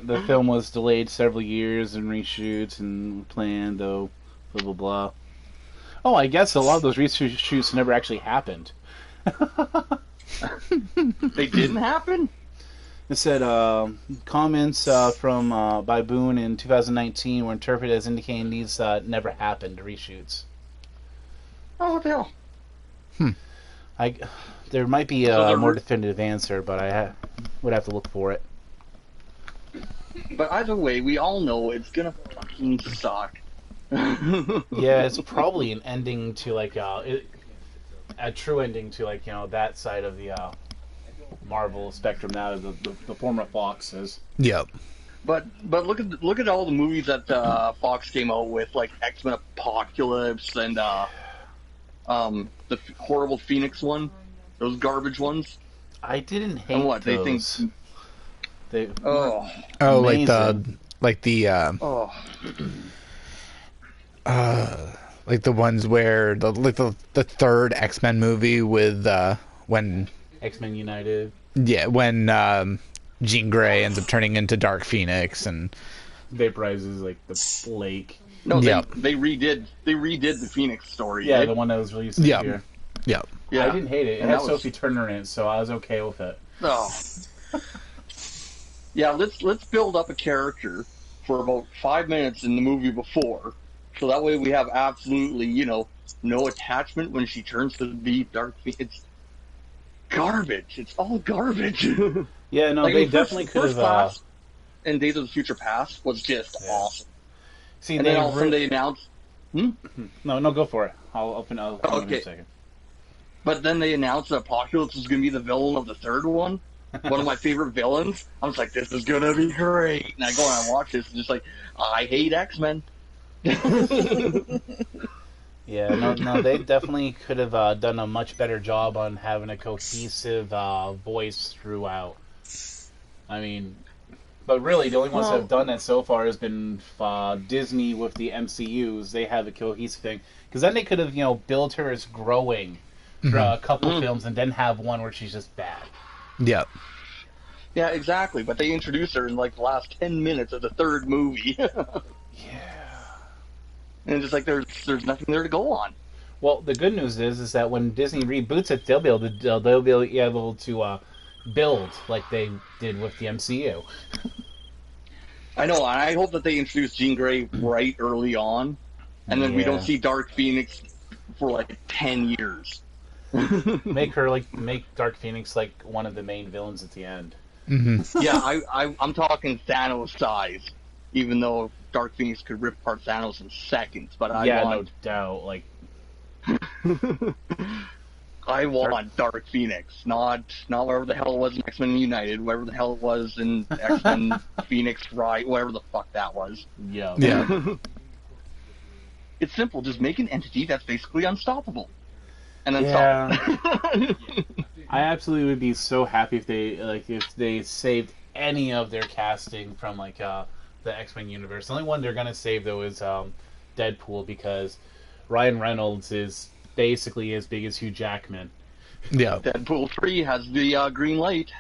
The film was delayed several years and reshoots and planned, though. Blah blah blah. Oh, I guess a lot of those reshoots never actually happened. They didn't happen? It said comments from by Boone in 2019 were interpreted as indicating these never happened, reshoots. Oh, what the hell? There might be a more definitive answer, but I would have to look for it. But either way, we all know it's gonna fucking suck. Yeah, it's probably an ending to a true ending to that side of the Marvel spectrum now, the former Fox is. Yep. But look at all the movies that Fox came out with, like X-Men Apocalypse and the horrible Phoenix one, those garbage ones. I didn't hate and what those. They think like the ones where the third X-Men movie with when X-Men United. Yeah, when Jean Grey ends up turning into Dark Phoenix and vaporizes like the lake. No, they redid the Phoenix story. Yeah, the one that was released this year. Yeah. I didn't hate it. It had Sophie Turner in it, so I was okay with it. Oh. Yeah, let's build up a character for about 5 minutes in the movie before, so that way we have absolutely, no attachment when she turns to be Dark Phoenix. It's garbage. It's all garbage. Yeah, no, they definitely could have. And Days of the Future Past was just awesome. See, and then all of a sudden they announced. No, go for it. I'll open in a second. But then they announced that Apocalypse was going to be the villain of the third one. One of my favorite villains. I was like, this is going to be great. And I go and I watch this and just like, I hate X-Men. Yeah, no, they definitely could have done a much better job on having a cohesive voice throughout. I mean, but really, the only ones that have done that so far has been Disney with the MCUs. They have a cohesive thing. Because then they could have, built her as growing for a couple films and then have one where she's just bad. Yep. Yeah, exactly. But they introduced her in like the last 10 minutes of the third movie. And it's just like there's nothing there to go on. Well, the good news is that when Disney reboots it, they'll be able to build like they did with the MCU. I know, and I hope that they introduce Jean Grey right early on, and then we don't see Dark Phoenix for like 10 years. Make Dark Phoenix like one of the main villains at the end. Mm-hmm. Yeah, I'm talking Thanos size, even though Dark Phoenix could rip apart Thanos in seconds. But no doubt, like. I want Dark Phoenix, not wherever the hell it was in X-Men United, wherever the hell it was in X-Men Phoenix Right, whatever the fuck that was. Yeah. It's simple, just make an entity that's basically unstoppable. And then stop. I absolutely would be so happy if they saved any of their casting from the X-Men universe. The only one they're gonna save though is Deadpool because Ryan Reynolds is basically as big as Hugh Jackman. Yeah. Deadpool 3 has the green light.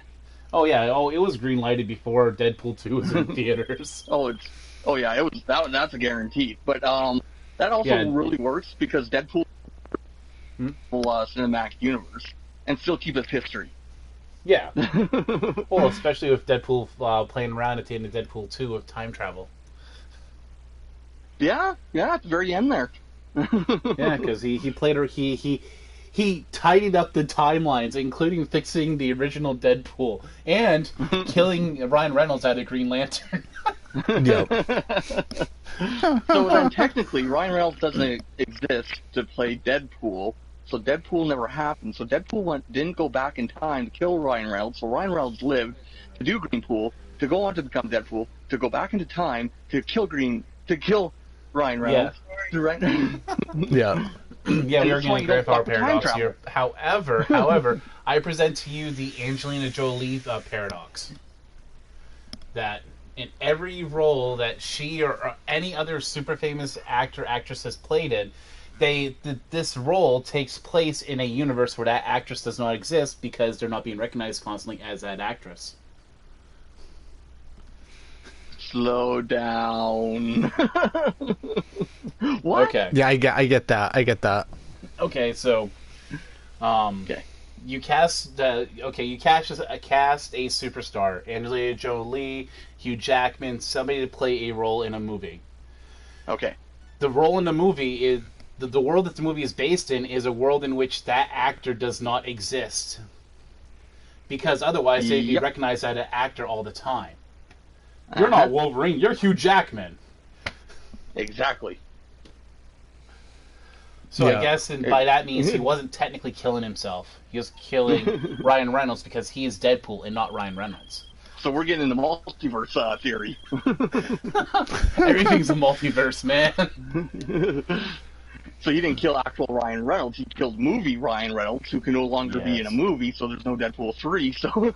Oh yeah, it was green lighted before Deadpool 2 was in theaters. Yeah, it was that's a guarantee. But that also really works because Deadpool cinematic universe and still keep its history. Yeah. Well, especially with Deadpool playing around at the end of Deadpool 2 with time travel. Yeah, at the very end there. Yeah, because he tidied up the timelines, including fixing the original Deadpool and killing Ryan Reynolds out of Green Lantern. Yep. So then technically, Ryan Reynolds doesn't exist to play Deadpool, so Deadpool never happened. So Deadpool didn't go back in time to kill Ryan Reynolds, so Ryan Reynolds lived to do Greenpool, to go on to become Deadpool, to go back into time to kill Ryan Reynolds. Yeah. Yeah, we are getting grandfather paradox here. However, I present to you the Angelina Jolie paradox. That in every role that she or any other super famous actress has played in, this role takes place in a universe where that actress does not exist because they're not being recognized constantly as that actress. Slow down. What? Okay. Yeah, I get that. Okay, so, you cast a superstar, Angelina Jolie, Hugh Jackman, somebody to play a role in a movie. Okay. The role in the movie is the world that the movie is based in is a world in which that actor does not exist, because otherwise they'd be recognized as an actor all the time. You're not Wolverine. You're Hugh Jackman. Exactly. So I guess by that means he wasn't technically killing himself. He was killing Ryan Reynolds because he is Deadpool and not Ryan Reynolds. So we're getting into multiverse theory. Everything's a multiverse, man. So he didn't kill actual Ryan Reynolds. He killed movie Ryan Reynolds, who can no longer be in a movie, so there's no Deadpool 3. So...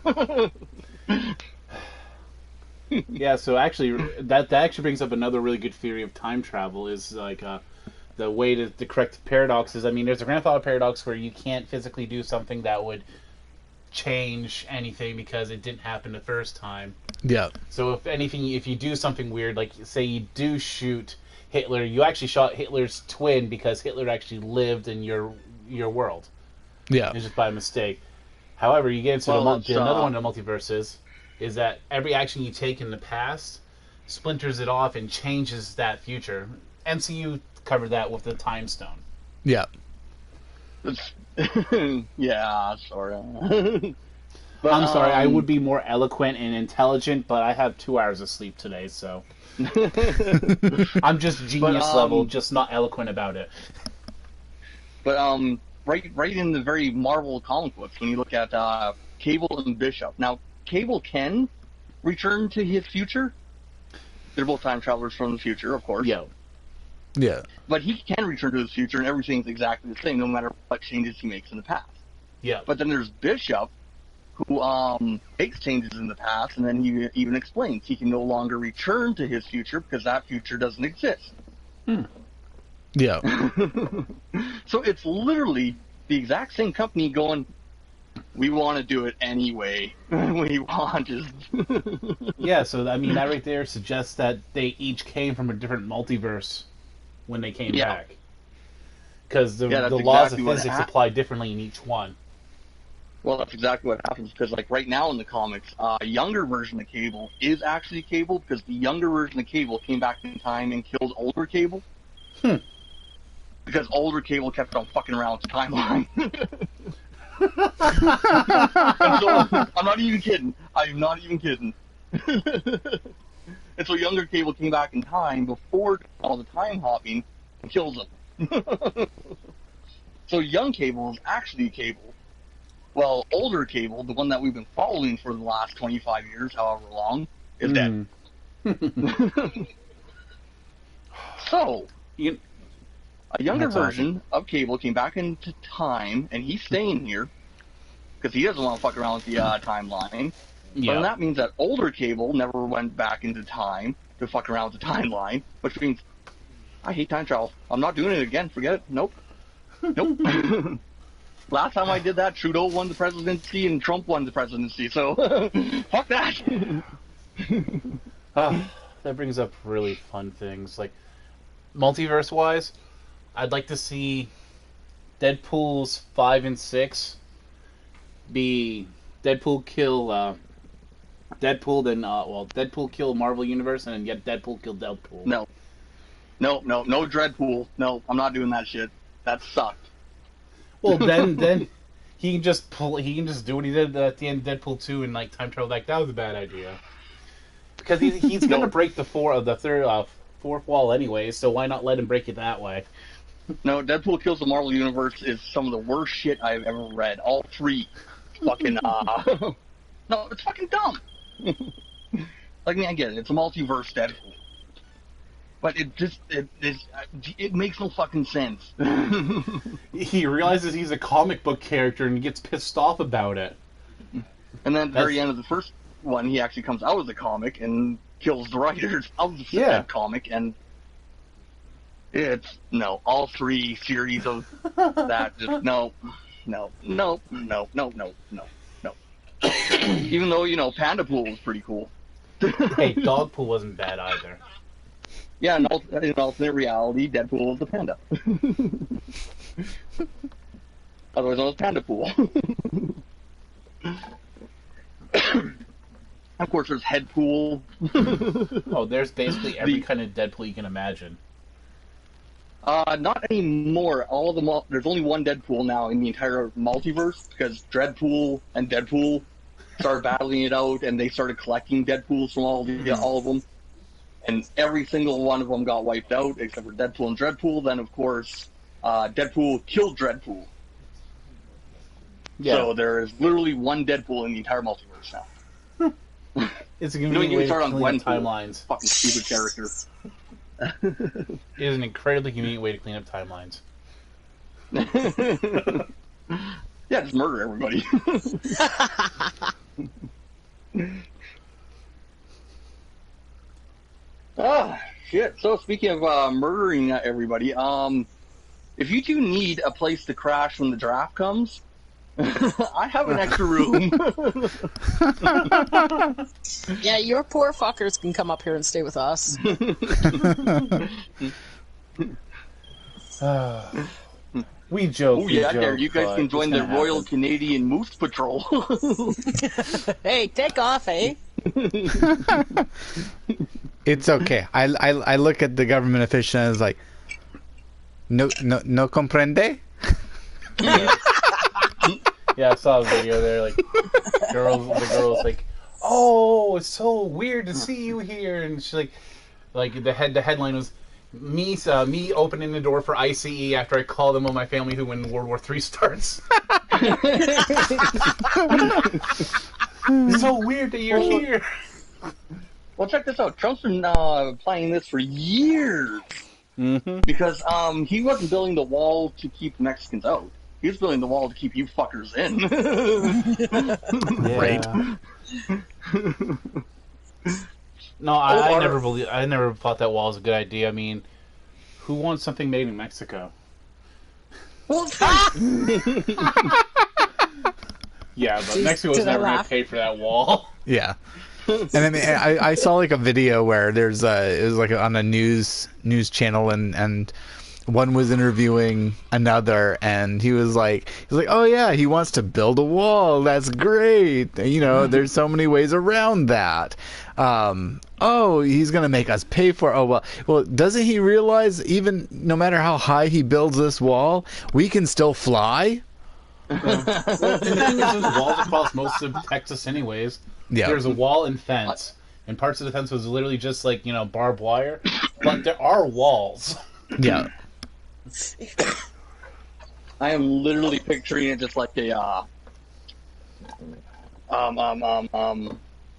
Yeah, so actually, that actually brings up another really good theory of time travel. Is like the way to correct the paradox is, I mean, there's a grandfather paradox where you can't physically do something that would change anything because it didn't happen the first time. Yeah. So if anything, if you do something weird, like say you do shoot Hitler, you actually shot Hitler's twin because Hitler actually lived in your world. Yeah. It's just by mistake. However, you get into another one of the multiverses. Is that every action you take in the past splinters it off and changes that future. MCU covered that with the Time Stone. Yeah. Yeah, sort of. I'm sorry, I would be more eloquent and intelligent, but I have 2 hours of sleep today, so... I'm just genius level, just not eloquent about it. But, right in the very Marvel comic books, when you look at Cable and Bishop. Now, Cable can return to his future. They're both time travelers from the future, of course. Yeah. But he can return to his future, and everything's exactly the same, no matter what changes he makes in the past. Yeah. But then there's Bishop, who makes changes in the past, and then he even explains he can no longer return to his future because that future doesn't exist. Yeah. So it's literally the exact same company going, we want to do it anyway. We want to. Yeah, so I mean that right there suggests that they each came from a different multiverse when they came back. Because the laws of physics apply differently in each one. Well, that's exactly what happens, because like right now in the comics, a younger version of Cable is actually Cable, because the younger version of Cable came back in time and killed older Cable. Because older Cable kept on fucking around with the timeline. So, I'm not even kidding. I'm not even kidding. And so younger Cable came back in time before all the time hopping and kills him. So young Cable is actually Cable. Well, older Cable, the one that we've been following for the last 25 years, however long, is dead. So, a younger version of Cable came back into time, and he's staying here because he doesn't want to fuck around with the timeline. But that means that older Cable never went back into time to fuck around with the timeline, which means I hate time travel. I'm not doing it again. Forget it. Nope. Nope. Last time I did that, Trudeau won the presidency and Trump won the presidency, so fuck that. That brings up really fun things. Like, multiverse-wise, I'd like to see Deadpool's 5 and 6 be Deadpool kill Deadpool, then Deadpool kill Marvel Universe, and then yet Deadpool kill Deadpool. No Dreadpool. No, I'm not doing that shit. That sucked. Well, then he can just do what he did at the end of Deadpool 2 and like time travel back. That was a bad idea because he's gonna break the fourth wall anyway. So why not let him break it that way? No, Deadpool kills the Marvel Universe is some of the worst shit I've ever read. All three, fucking no, it's fucking dumb. Like, I mean, I get it. It's a multiverse Deadpool. But it makes no fucking sense. He realizes he's a comic book character and gets pissed off about it. And then at the very end of the first one, he actually comes out of the comic and kills the writers of the second comic. And it's, no, all three series of that, just, no. Even though, you know, Panda Pool was pretty cool. Hey, Dog Pool wasn't bad either. Yeah, in alternate reality, Deadpool is the panda. Otherwise known as Panda Pool. Of course, there's Head Pool. Oh, there's basically every kind of Deadpool you can imagine. Not anymore. All of them. There's only one Deadpool now in the entire multiverse because Dreadpool and Deadpool started battling it out, and they started collecting Deadpools from all of them. And every single one of them got wiped out, except for Deadpool and Dreadpool. Then, of course, Deadpool killed Dreadpool. Yeah. So there is literally one Deadpool in the entire multiverse now. It's a convenient way to clean up timelines. Fucking stupid character. It is an incredibly convenient way to clean up timelines. Yeah, just murder everybody. Shit. So speaking of murdering everybody, if you two need a place to crash when the draft comes, I have an extra room. Yeah, your poor fuckers can come up here and stay with us. We joke. Oh yeah, there you guys can join the Royal Canadian Moose Patrol. Hey, take off, eh? It's okay. I look at the government official and it's like, no comprende? Yeah, I saw a video there. Like, the girl's like, "Oh, it's so weird to see you here," and she's like the headline was me opening the door for ICE after I called them on my family who when World War III starts. It's so weird that you're here. Well, check this out. Trump's been planning this for years. Mm-hmm. Because he wasn't building the wall to keep Mexicans out. He was building the wall to keep you fuckers in. Right. No, I never thought that wall was a good idea. I mean, who wants something made in Mexico? Well, yeah, but Mexico's never going to pay for that wall. Yeah. And I mean, I saw like a video where it was like on a news channel and one was interviewing another and he was like, oh yeah, he wants to build a wall. That's great. You know, there's so many ways around that. Oh, he's going to make us pay for it. Oh, well, doesn't he realize even no matter how high he builds this wall, we can still fly? Well, the thing is, there's walls across most of Texas anyways. Yeah. There's a wall and fence, and parts of the fence was literally just like, you know, barbed wire, but there are walls. Yeah. I am literally picturing it just like a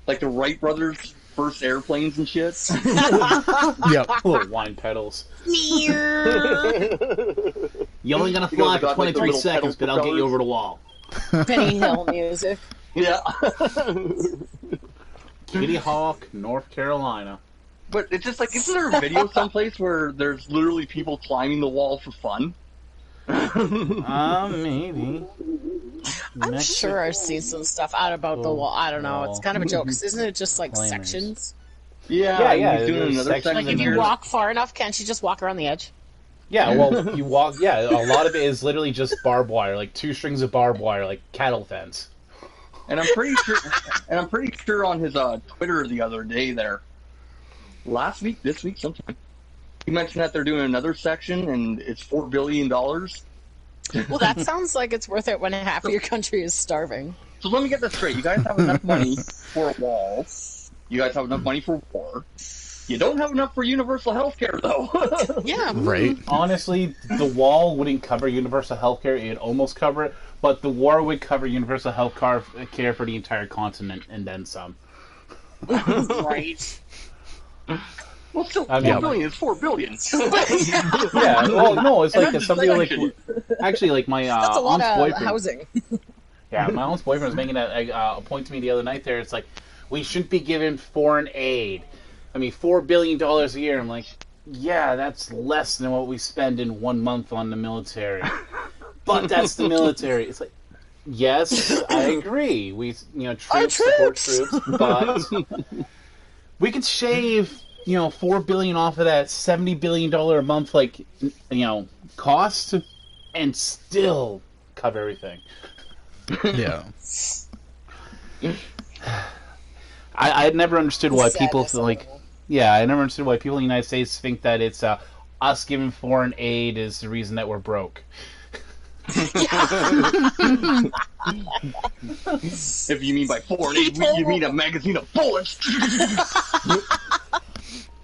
like the Wright brothers' first airplanes and shit. Yeah. Little wine pedals. You're only gonna fly for 23 seconds, but I'll get you over the wall. Benny Hill music. Yeah. Kitty Hawk, North Carolina. But it's just like, isn't there a video someplace where there's literally people climbing the wall for fun? Maybe. I'm sure I've seen some stuff out about the wall. I don't know. It's kind of a joke. 'Cause isn't it just like Climbers. sections? Yeah. He's doing there's another sections section. Like if you there. walk far enough, can't you just walk around the edge? Yeah, well, you walk. Yeah, a lot of it is literally just barbed wire, like 2 strings of barbed wire, like cattle fence. And I'm pretty sure on his Twitter the other day there, last week, this week, sometime, he mentioned that they're doing another section and it's $4 billion. Well, that sounds like it's worth it when half of your country is starving. So let me get this straight. You guys have enough money for a wall. You guys have enough money for war. You don't have enough for universal health care, though. Yeah. Right. Honestly, the wall wouldn't cover universal health care. It'd almost cover it, but the war would cover universal health care for the entire continent and then some. Right. Well, still, I mean, $4 billion is $4 billion. Yeah, well, no, it's like that's something like actually- actually like my That's a lot aunt's of boyfriend. housing. Yeah, my aunt's boyfriend was making a point to me the other night. There, it's like we shouldn't be giving foreign aid. I mean, $4 billion a year. I'm like, yeah, that's less than what we spend in 1 month on the military. But that's the military. It's like, yes, I agree. We, troops support troops, but we could shave, $4 billion off of that $70 billion a month, cost, and still cover everything. Yeah. I had never understood why people Sadness of it all. I never understood why people in the United States think that it's us giving foreign aid is the reason that we're broke. If you mean by foreign aid, you mean a magazine of bullets.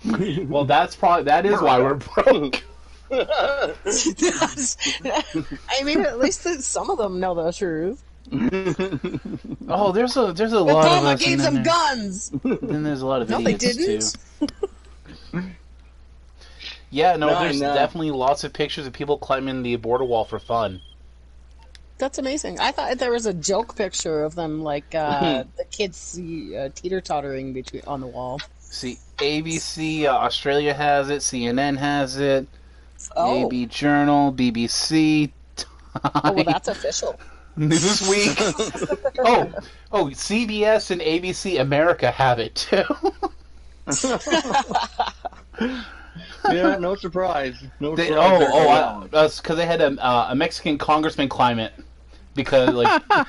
Well, that is why we're broke. I mean, at least some of them know the truth. Oh, there's a lot of Obama us, gave and them then guns. then there's a lot of No, they idiots didn't. too. Yeah, no, No, there's no. definitely lots of pictures of people climbing the border wall for fun. That's amazing. I thought there was a joke picture of them, like the kids teeter-tottering on the wall. See, ABC Australia has it, CNN has it, Oh, AB Journal, BBC, oh well, that's official. Newsweek. oh, CBS and ABC America have it too. Yeah, no surprise. No They, surprise. that's because they had a Mexican congressman climb it because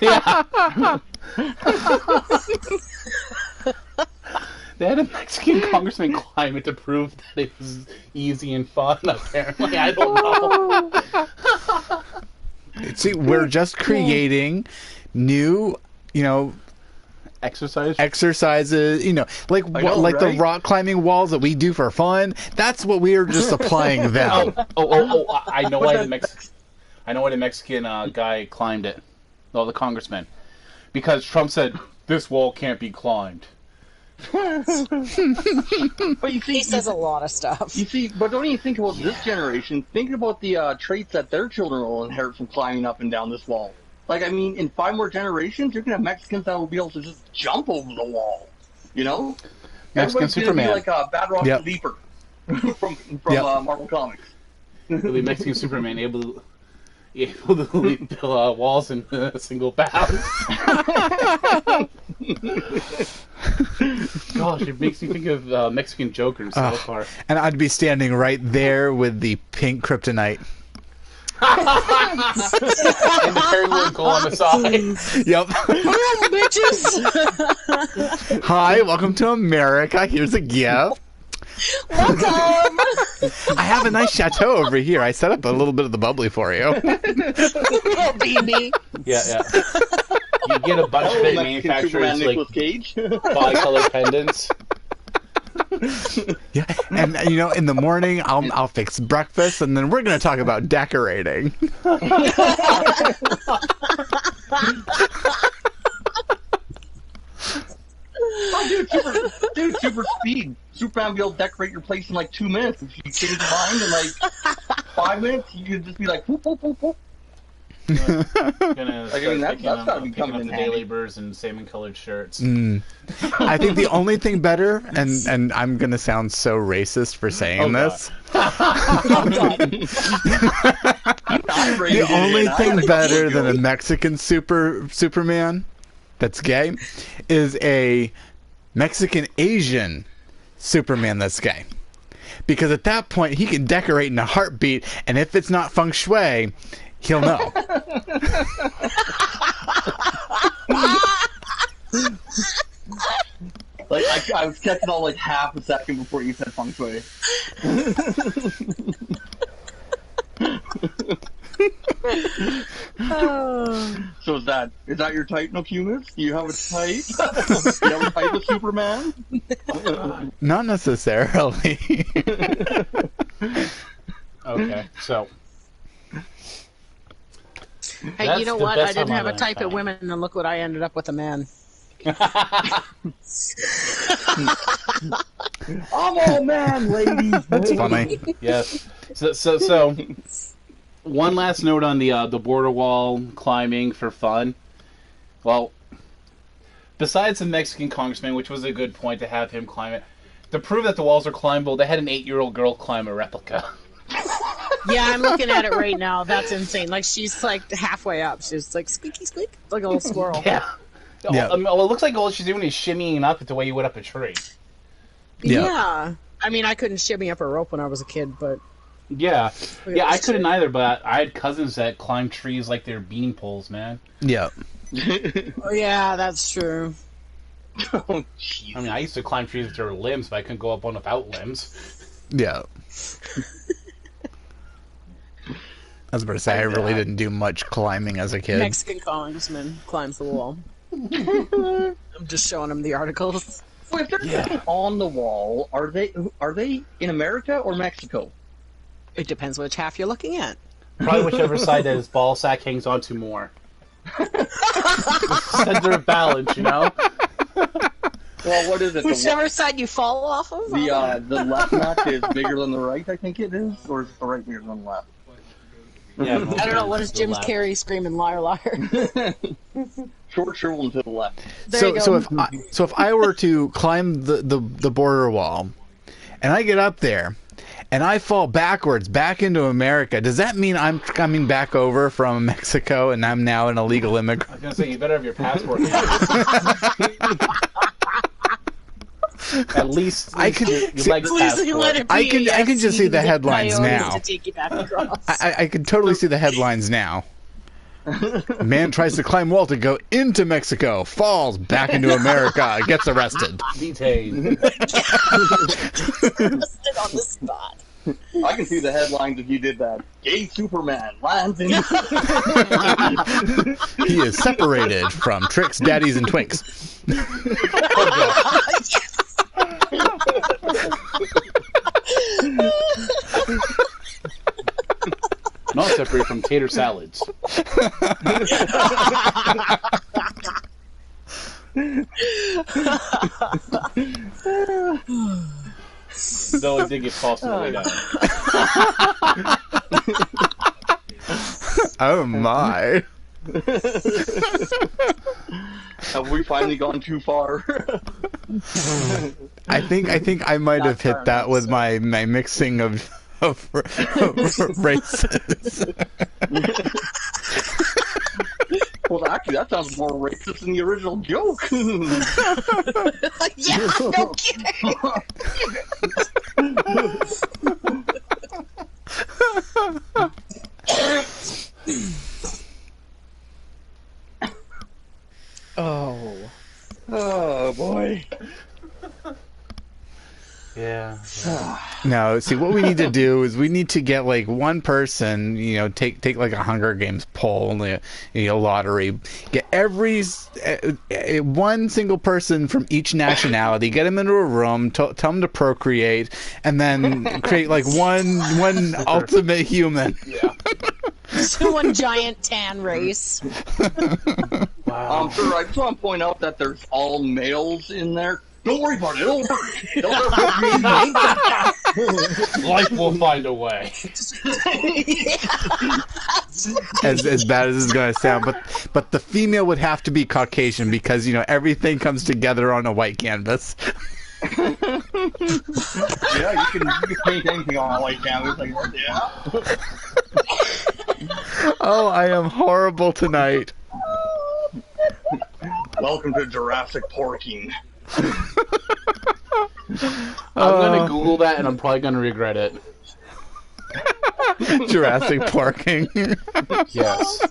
yeah. They had a Mexican congressman climb it to prove that it was easy and fun. Apparently, I don't know. See, we're just creating new, Exercise. exercises, like I know, like the right? rock climbing walls that we do for fun. That's what we are just applying them. I know why the Mexican guy climbed it. Oh, the congressman, because Trump said this wall can't be climbed. But you see, He says a lot of stuff. You see, but don't even think about this generation. Think about the traits that their children will inherit from climbing up and down this wall. Like, I mean, in 5 more generations, you're going to have Mexicans that will be able to just jump over the wall. Mexican Everybody's Superman. Gonna be like Badrock Yep. the Leaper from Yep. Marvel Comics. It'll be Mexican Superman able to leap walls in a single bound. Gosh, it makes me think of Mexican Joker in South Park. And I'd be standing right there with the pink kryptonite. And the periwinkle on the side. Yep. Boom, bitches! Hi, welcome to America. Here's a gift. Welcome! I have a nice chateau over here. I set up a little bit of the bubbly for you. Oh, baby. Yeah. You get a bunch of it Mexican manufacturers Superman like Nicolas Cage. bi-color pendants. Yeah, and in the morning I'll fix breakfast, and then we're gonna talk about decorating. Oh, dude, super speed. Superman will be able to decorate your place in like 2 minutes. If you change your mind in like 5 minutes, you could just be like, whoop, whoop, whoop, whoop. Gonna I mean, that's gotta be picking coming up in the day handy. laborers in salmon-colored shirts. I think the only thing better, and I'm gonna sound so racist for saying this. The only thing better than a Mexican Superman that's gay is a Mexican Asian Superman that's gay. Because at that point, he can decorate in a heartbeat, and if it's not feng shui, he'll know. Like I was catching all like half a second before you said feng shui. So is that your type, Nokumis? Do you have a type? Do you have a type of Superman? Not necessarily. Okay, so Hey, That's you know the what? best I didn't time have a I've type had. of women, and look what I ended up with, a man. I'm all man, ladies. It's funny. yes. So one last note on the border wall climbing for fun. Well, besides the Mexican congressman, which was a good point to have him climb it, to prove that the walls are climbable, they had an 8-year-old girl climb a replica. Yeah, I'm looking at it right now. That's insane. Like, she's like halfway up. She's like squeaky squeak, like a little squirrel. Yeah. Yeah. It looks like all she's doing is shimmying up the way you would up a tree. Yeah. I mean, I couldn't shimmy up a rope when I was a kid, but Yeah. Yeah, I couldn't either, but I had cousins that climbed trees like they're bean poles, man. Yeah. oh yeah, that's true. Oh, jeez. I mean, I used to climb trees with their limbs, but I couldn't go up one without limbs. Yeah. I was about to say, I really didn't do much climbing as a kid. Mexican congressman climbs the wall. I'm just showing him the articles. So if they're sitting on the wall, are they in America or Mexico? It depends which half you're looking at. Probably whichever side that his ball sack hangs onto more. Center of balance, you know? Well, what is it? Whichever side you fall off of. The left nut is bigger than the right, I think it is, or is the right bigger than the left? Yeah, I don't know. What is Jim Carrey screaming, liar, liar? Short shrivel to the left. There you go. So if I were to climb the border wall, and I get up there, and I fall backwards back into America, does that mean I'm coming back over from Mexico and I'm now an illegal I immigrant? was going to say, you better have your passport. At least I can your see- legs Please passport. let it be. I can just see the headlines Coyotes now. To take you back across. I can totally see the headlines now. Man tries to climb wall to go into Mexico, falls back into America, gets arrested. Detained. Arrested on the spot. I can see the headlines if you did that. Gay Superman lands in. He is separated from Tricks, Daddies, and Twinks. Not separated from tater salads. Though it did get tossed on the way down. Oh my. Have we finally gone too far? I think I might have hit that with my mixing of races. Well, actually, that sounds more racist than the original joke. Yeah, no kidding. Oh. Oh boy. Yeah. No, see, what we need to do is we need to get like one person, take like a Hunger Games poll, lottery, get one single person from each nationality, get them into a room, tell them to procreate, and then create like one ultimate human. Yeah. So one giant tan race. Wow. Sir, I just want to point out that there's all males in there. Don't worry about it. It'll work. Life will find a way. as bad as it's going to sound, but the female would have to be Caucasian because everything comes together on a white canvas. Yeah, you can paint anything on a white canvas. Like, yeah. Oh, I am horrible tonight. Welcome to Jurassic Porking. I'm gonna Google that, and I'm probably gonna regret it. Jurassic Parking. Yes.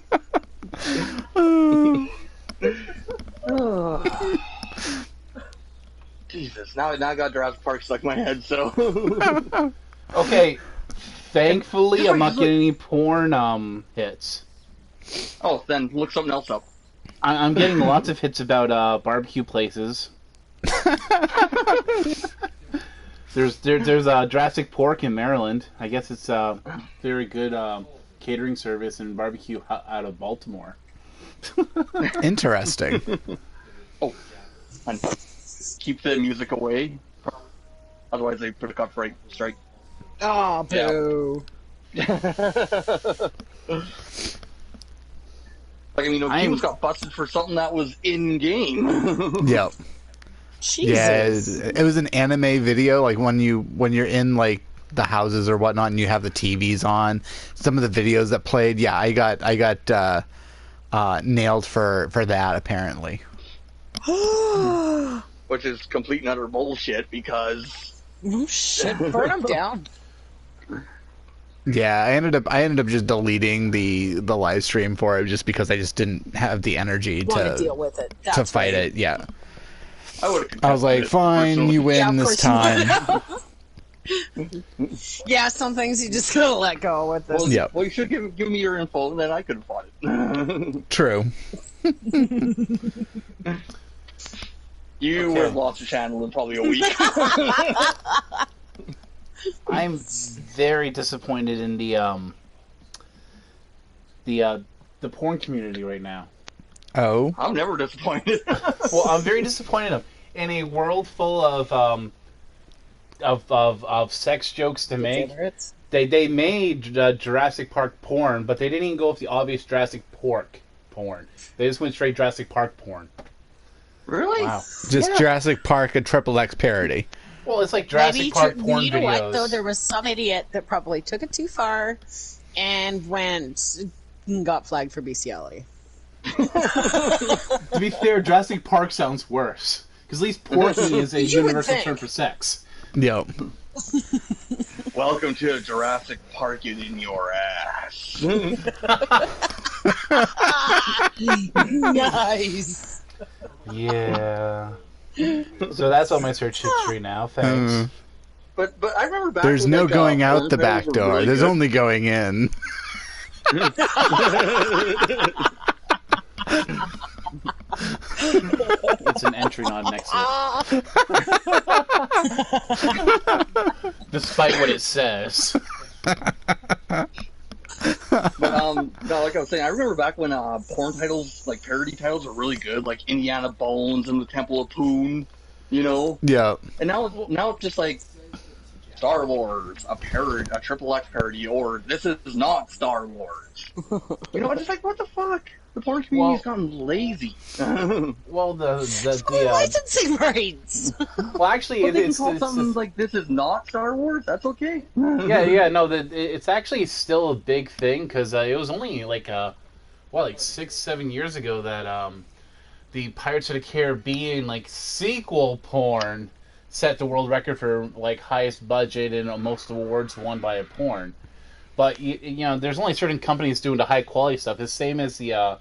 Jesus, now I got Jurassic Park stuck in my head, so... Okay, thankfully I'm not getting any porn hits. Oh, then look something else up. I'm getting lots of hits about barbecue places. There's Jurassic Pork in Maryland. I guess it's a very good catering service and barbecue out of Baltimore. Interesting. Oh, and keep the music away. Otherwise, they put a copyright strike. Oh, boo. Like, I mean, games got busted for something that was in-game. Yep. Jesus. Yeah, it was an anime video, like when you're in like the houses or whatnot, and you have the TVs on. Some of the videos that played, yeah, I got nailed for that apparently. Which is complete and utter bullshit because... Oh, shit, burn them down. Yeah, I ended up just deleting the live stream for it just because I just didn't have the energy to deal with it. to fight it. Yeah, I was like, fine, you win this time. Yeah, some things you just gotta let go with this. Well, Yeah. well, you should give me your info, and then I could have fought it. True. You would have lost the channel in probably a week. I'm very disappointed in the porn community right now. Oh, I'm never disappointed. Well, I'm very disappointed in a world full of sex jokes to make. Degenerates. They made Jurassic Park porn, but they didn't even go with the obvious Jurassic Pork porn. They just went straight Jurassic Park porn. Really? Wow. just Jurassic Park, a XXX parody. Well, it's like Jurassic Park porn you know videos. what, though? There was some idiot that probably took it too far and got flagged for bestiality. To be fair, Jurassic Park sounds worse. Because at least porky is a You would universal think. term for sex. Yep. Welcome to Jurassic Park it in your ass. Nice. Yeah. So that's all my search history now. Thanks. But I remember back There's when, no like, going out porn the videos back were door. really There's good. only going in. It's an entry, not an exit. Despite what it says. But no, like I was saying, I remember back when porn titles, like parody titles, were really good, like Indiana Bones and the Temple of Poon, you know. Yep. And now it's just like Star Wars, a parody, a XXX parody, or this is not Star Wars. You know, I'm just like, what the fuck? The porn community's gotten lazy. Well, the Licensing rights. well, actually, But they can it's call something like this is not Star Wars. That's okay. no, it's actually still a big thing because it was only like 6-7 years ago that the Pirates of the Caribbean like sequel porn set the world record for like highest budget and most awards won by a porn. But you know, there's only certain companies doing the high quality stuff. The same as the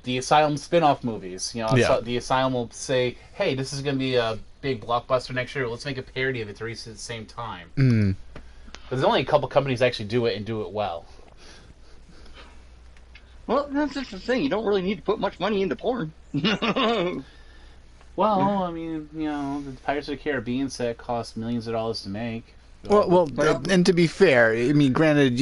Asylum spin-off movies. You know, Yeah. the Asylum will say, "Hey, this is going to be a big blockbuster next year. Let's make a parody of it to release it at the same time." Mm. But there's only a couple companies that actually do it and do it well. Well, that's just the thing. You don't really need to put much money into porn. Well, I mean, you know, the Pirates of the Caribbean set cost millions of dollars to make. Well, and to be fair, I mean, granted,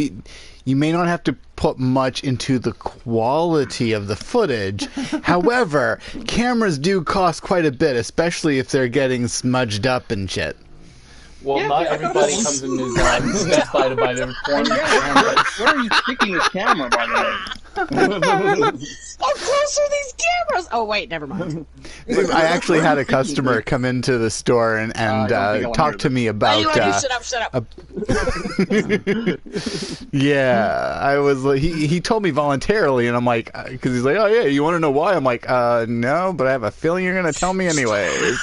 you may not have to put much into the quality of the footage. However, cameras do cost quite a bit, especially if they're getting smudged up and shit. Well, Yeah, not yeah, everybody I got comes in his Best Buy to buy their porn cameras. Where are you sticking this camera, by the way? How close are these cameras? Oh wait, never mind. I actually had a customer come into the store and I don't think I wanna talk hear to me about. Anyway, shut up. Yeah, I was. He told me voluntarily, and I'm like, because he's like, oh yeah, you want to know why? I'm like, no, but I have a feeling you're gonna tell me anyways.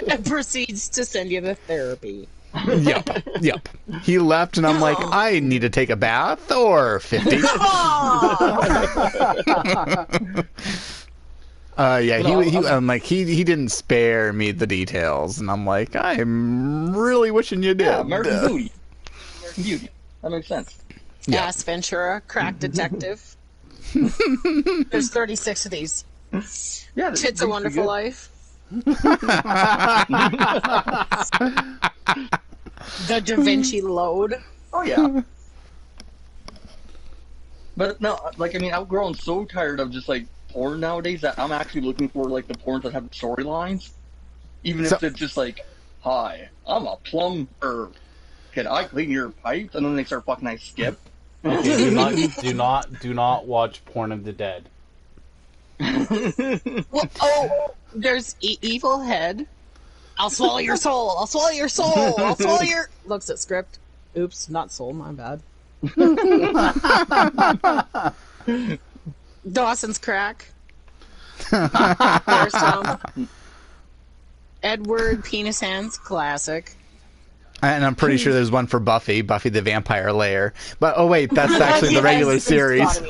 And proceeds to send you to therapy. Yep. He left, and I'm like, I need to take a bath or 50. I'm like, he didn't spare me the details, and I'm like, I'm really wishing you did. Yeah, American Beauty. American Beauty. That makes sense. Yeah. Ass Ventura, crack detective. There's 36 of these. Yeah, It's a Wonderful Life. The Da Vinci Load. Oh yeah. But no, like I mean, I've grown so tired of just like porn nowadays that I'm actually looking for like the porns that have storylines, even if it's just like, "Hi, I'm a plumber. Can I clean your pipes?" And then they start fucking. I skip. Okay, do not watch porn of the dead. Well, there's Evil Head. I'll swallow your soul. I'll swallow your soul. I'll swallow your. Looks at script. Oops, not soul. My bad. Dawson's Crack. There's some. Edward Penis Hands, classic. And I'm pretty sure there's one for Buffy the Vampire Lair. But oh wait, that's actually the regular series.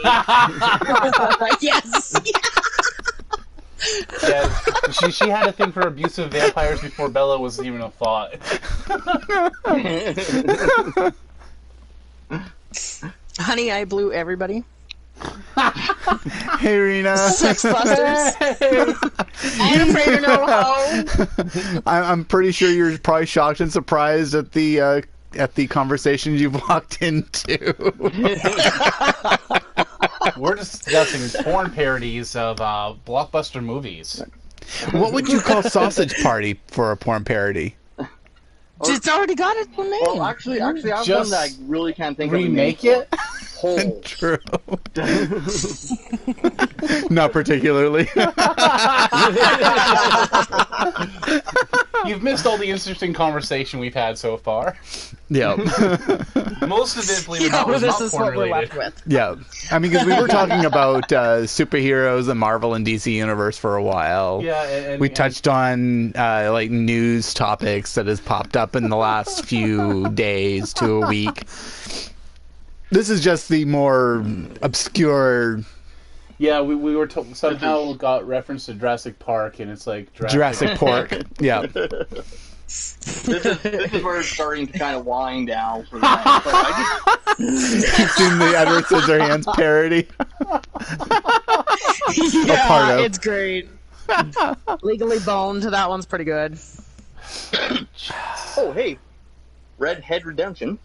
Yes. Yeah, she had a thing for abusive vampires before Bella was even a thought. Honey, I Blew Everybody. Hey, Rena. Sex Busters. I'm afraid to know how. I'm pretty sure you're probably shocked and surprised at the conversations you've walked into. We're discussing porn parodies of blockbuster movies. What would you call Sausage Party for a porn parody? It's already got its own name. Well, actually, I have Just one that I really can't think remake of. it? Holes. True. Not particularly. You've missed all the interesting conversation we've had so far. Yeah. Most of it, believe it or not, was this not is porn what we're related. left with. Yeah. I mean, because we were talking about superheroes, the Marvel and DC universe for a while. Yeah, and We touched on like news topics that has popped up in the last few days to a week. This is just the more obscure Yeah, we were somehow got reference to Jurassic Park, and it's like Jurassic Pork. Yeah. This is where it's starting to kind of wind down for the night. But I just, Seen the Edward Scissorhands parody. Yeah, part of. it's great. Legally Boned, that one's pretty good. oh hey, Redhead Redemption.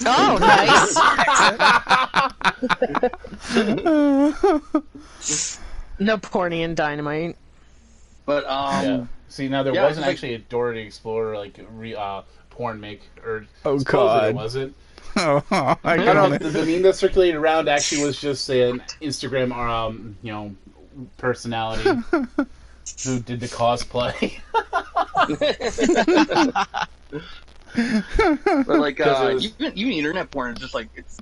Oh, nice. Napoleon Dynamite. But Yeah. See, now there Yeah, wasn't it's like- actually a Dora the Explorer porn make or Oh, supposedly God. it wasn't. Oh, I I don't don't know. know. The meme that circulated around actually was just an Instagram, personality who did the cosplay. But like, 'Cause it was- even internet porn is just like it's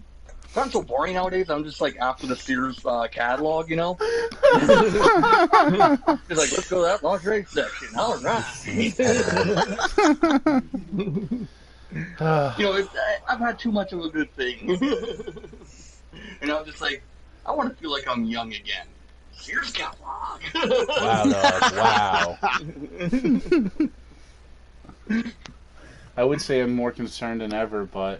gotten so boring nowadays. I'm just like after the Sears catalog, you know. It's like let's go to that lingerie section. All right. I've had too much of a good thing, and I'm just like, I want to feel like I'm young again. Sears catalog. Wow, dog, wow. I would say I'm more concerned than ever, but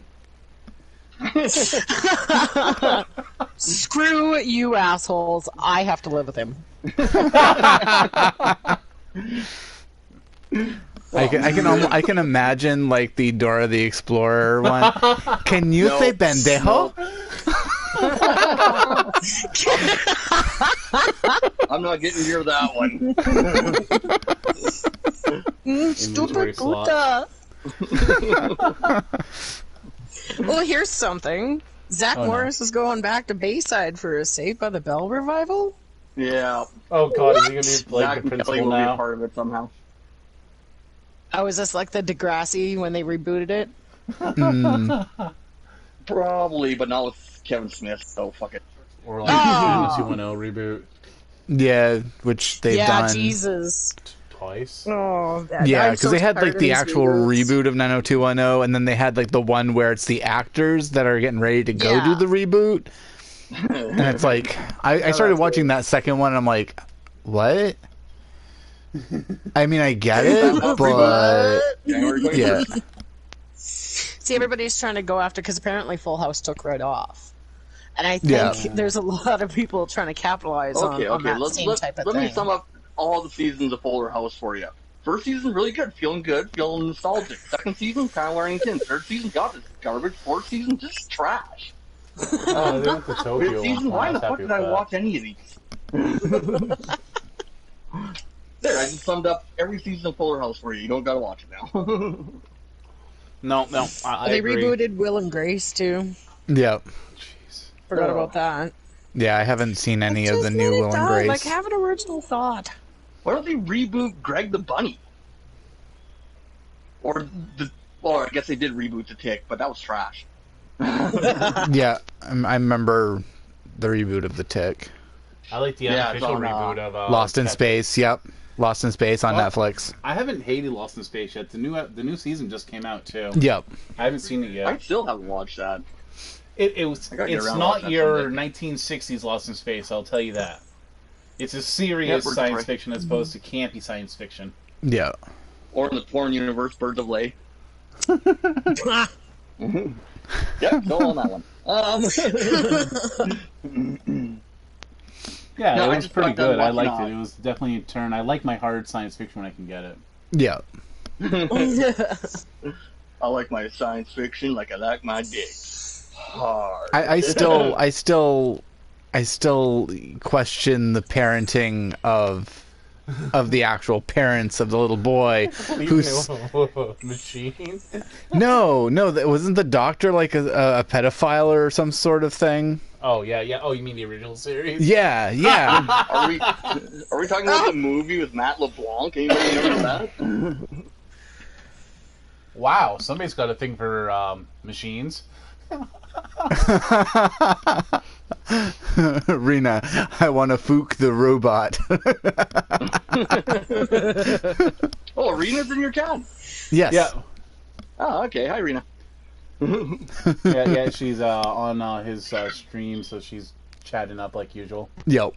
Screw you assholes. I have to live with him. I can imagine like the Dora the Explorer one. Can you say pendejo? I'm not getting near that one. Stupid slot. puta. Well, here's something. Zach Oh, no. Morris is going back to Bayside for a Saved by the Bell revival. Yeah. Oh god, is he gonna be like Zach the and Kelly principal will be a now? part of it somehow. Oh, is this like the Degrassi when they rebooted it? Probably, but not with Kevin Smith, so fuck it. Or like Oh. 210 reboot Yeah, which they've yeah, done. Jesus. twice? Oh, Yeah, I'm because so they had tired like of the these actual reboots. reboot of 90210, and then they had like the one where it's the actors that are getting ready to go Yeah. do the reboot. And it's like, I started watching that second one, and I'm like, what? I mean, I get it, but January 21st. yeah. See, everybody's trying to go after because apparently Full House took right off, and I think Yeah. there's a lot of people trying to capitalize on that same type of let thing. me sum up all the seasons of Fuller House for you. First season, really good, feeling nostalgic. Second season, kind of wearing thin. Third season, God, it's garbage. Fourth season, just trash. Oh, they went to Tokyo. Fifth season, why the fuck did I watch any of these? There, I just summed up every season of Fuller House for you. You don't gotta watch it now. No, I They agree. rebooted Will and Grace too. Yeah. Jeez. Forgot about that. Yeah, I haven't seen any of Just the new let it Will and die, Grace. Like, have an original thought. Why don't they reboot Greg the Bunny? Or I guess they did reboot The Tick, but that was trash. Yeah, I remember the reboot of The Tick. I like the Yeah, it's unofficial on, reboot of Lost in Pet- Space, yep. Lost in Space on Oh. Netflix. I haven't hated Lost in Space yet. The new season just came out too. Yep. I haven't seen it yet. I still haven't watched that. It's I gotta get around to not watching that your someday. 1960s Lost in Space, I'll tell you that. It's a serious Yep, science right. fiction as opposed to campy science fiction. Yeah. Or in the porn universe, Birds of Lay. Yeah, go on that one. Yeah, No, it I was just pretty got done good. I watching, liked it. It was definitely a turn. I like my hard science fiction when I can get it. Yeah. I like my science fiction like I like my dick. Hard. I still question the parenting of the actual parents of the little boy who's machine. no wasn't the doctor like a pedophile or some sort of thing? Oh yeah. Oh, you mean the original series? Yeah. Are we talking about the movie with Matt LeBlanc? Anybody remember that? Wow, somebody's got a thing for machines. Rena, I want to Fook the robot. Oh, Rena's in your town. Yes. Yeah, Oh, okay. Hi, Rena. yeah. She's on his stream, so she's chatting up like usual. Yep.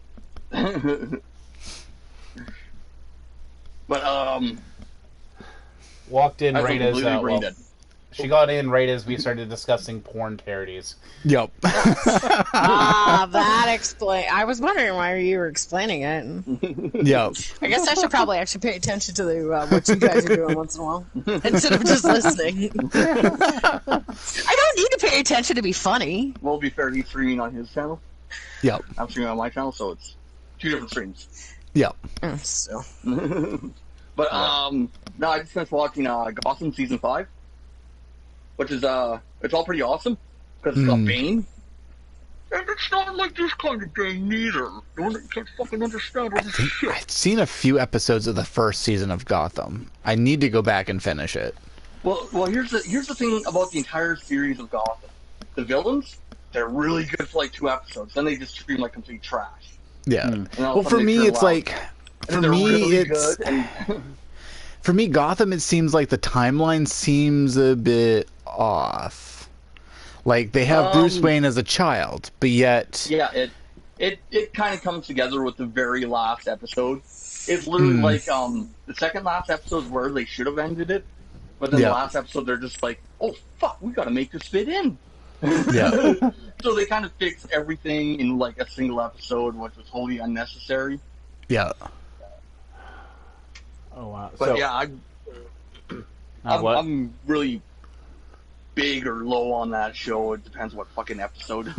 But Walked in I right as completely brain dead. she got in right as we started discussing porn parodies. Yep. That explain. I was wondering why you were explaining it. Yep. I guess I should probably actually pay attention to what you guys are doing once in a while instead of just listening. I don't need to pay attention to be funny. Well, to be fair, he's streaming on his channel. Yep. I'm streaming on my channel, so it's two different streams. Yep. So But no, I just finished watching Gotham season 5, which is it's all pretty awesome because it's got Bane, and it's not like this kind of Bane neither. You can't fucking understand all this shit. I've seen a few episodes of the first season of Gotham. I need to go back and finish it. Well, here's the thing about the entire series of Gotham. The villains, they're really good for like 2 episodes, then they just scream like complete trash. Yeah. And all Well, of a for sudden they me, turn it's loud. like, for And they're me, really it's good, and for me, Gotham. It seems like the timeline seems a bit off. Like they have Bruce Wayne as a child, but yet, yeah, it kind of comes together with the very last episode. It's literally like the second last episode is where they should have ended it, but then Yeah. the last episode they're just like, oh fuck, we got to make this fit in. yeah, So they kind of fixed everything in like a single episode, which was wholly unnecessary. yeah. Oh wow! But So, yeah, what? I'm really big or low on that show. It depends what fucking episode.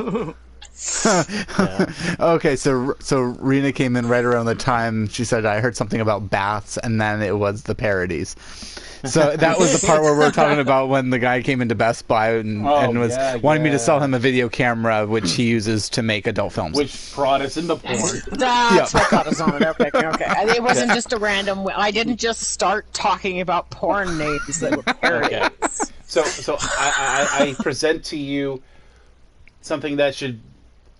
Okay, so Rena came in right around the time she said I heard something about baths, and then it was the parodies. So that was the part where we were talking about when the guy came into Best Buy and was wanting me to sell him a video camera, which he uses to make adult films. Which brought us into porn. That's what got us on it. Okay. It wasn't just a random. I didn't just start talking about porn names that were parodies. Okay. So I present to you something that should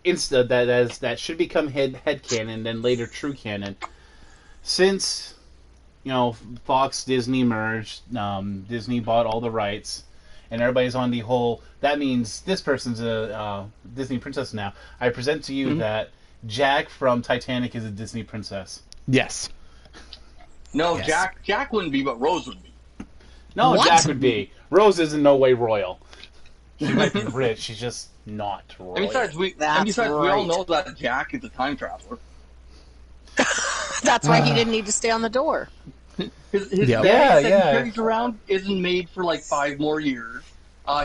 that should become headcanon, then later true canon. Since Fox Disney merged, Disney bought all the rights, and everybody's on the whole. That means this person's a Disney princess now. I present to you that Jack from Titanic is a Disney princess. Yes. No, Yes. Jack wouldn't be, but Rose would be. No, What? Jack would be. Rose is in no way royal. She might be rich. She's just not royal. And besides, we all right. know that Jack is a time traveler. That's why he didn't need to stay on the door. His Yeah. bag that Yeah. he carries around isn't made for like 5 more years.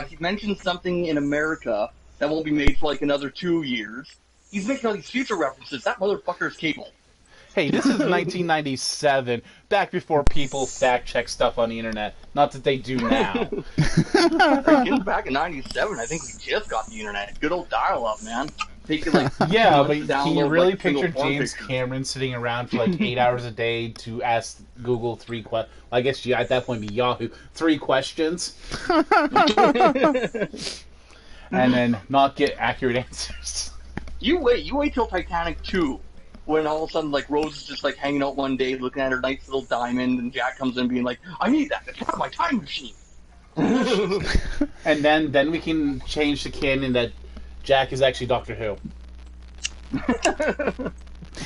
He mentioned something in America that won't be made for like another 2 years. He's making all these future references. That motherfucker is capable. Hey, this is 1997, back before people fact-check stuff on the internet. Not that they do now. Freaking back in '97, I think we just got the internet. Good old dial-up, man. Taking like Yeah, months but to can you download, really like, single picture form James pictures. Cameron sitting around for like 8 hours a day to ask Google 3 questions? I guess at that point be Yahoo 3 questions, and then not get accurate answers. You wait till Titanic 2, when all of a sudden, like, Rose is just, like, hanging out one day, looking at her nice little diamond, and Jack comes in being like, I need that, it's part of my time machine. And then we can change the canon that Jack is actually Doctor Who.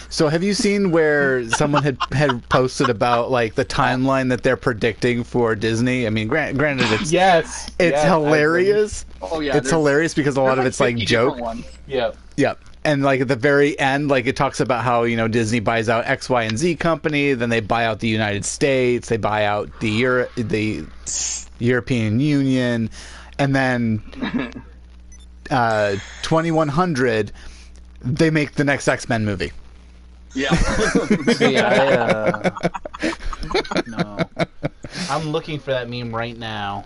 So have you seen where someone had posted about like the timeline that they're predicting for Disney? I mean, granted, it's Yes, it's hilarious. Oh, yeah. It's hilarious because a lot of it's like 50 joke. different ones. Yeah. Yep. And like at the very end, like it talks about how, Disney buys out X, Y, and Z company, then they buy out the United States, they buy out the European Union, and then 2100 they make the next X-Men movie. Yeah. See, no. I'm looking for that meme right now.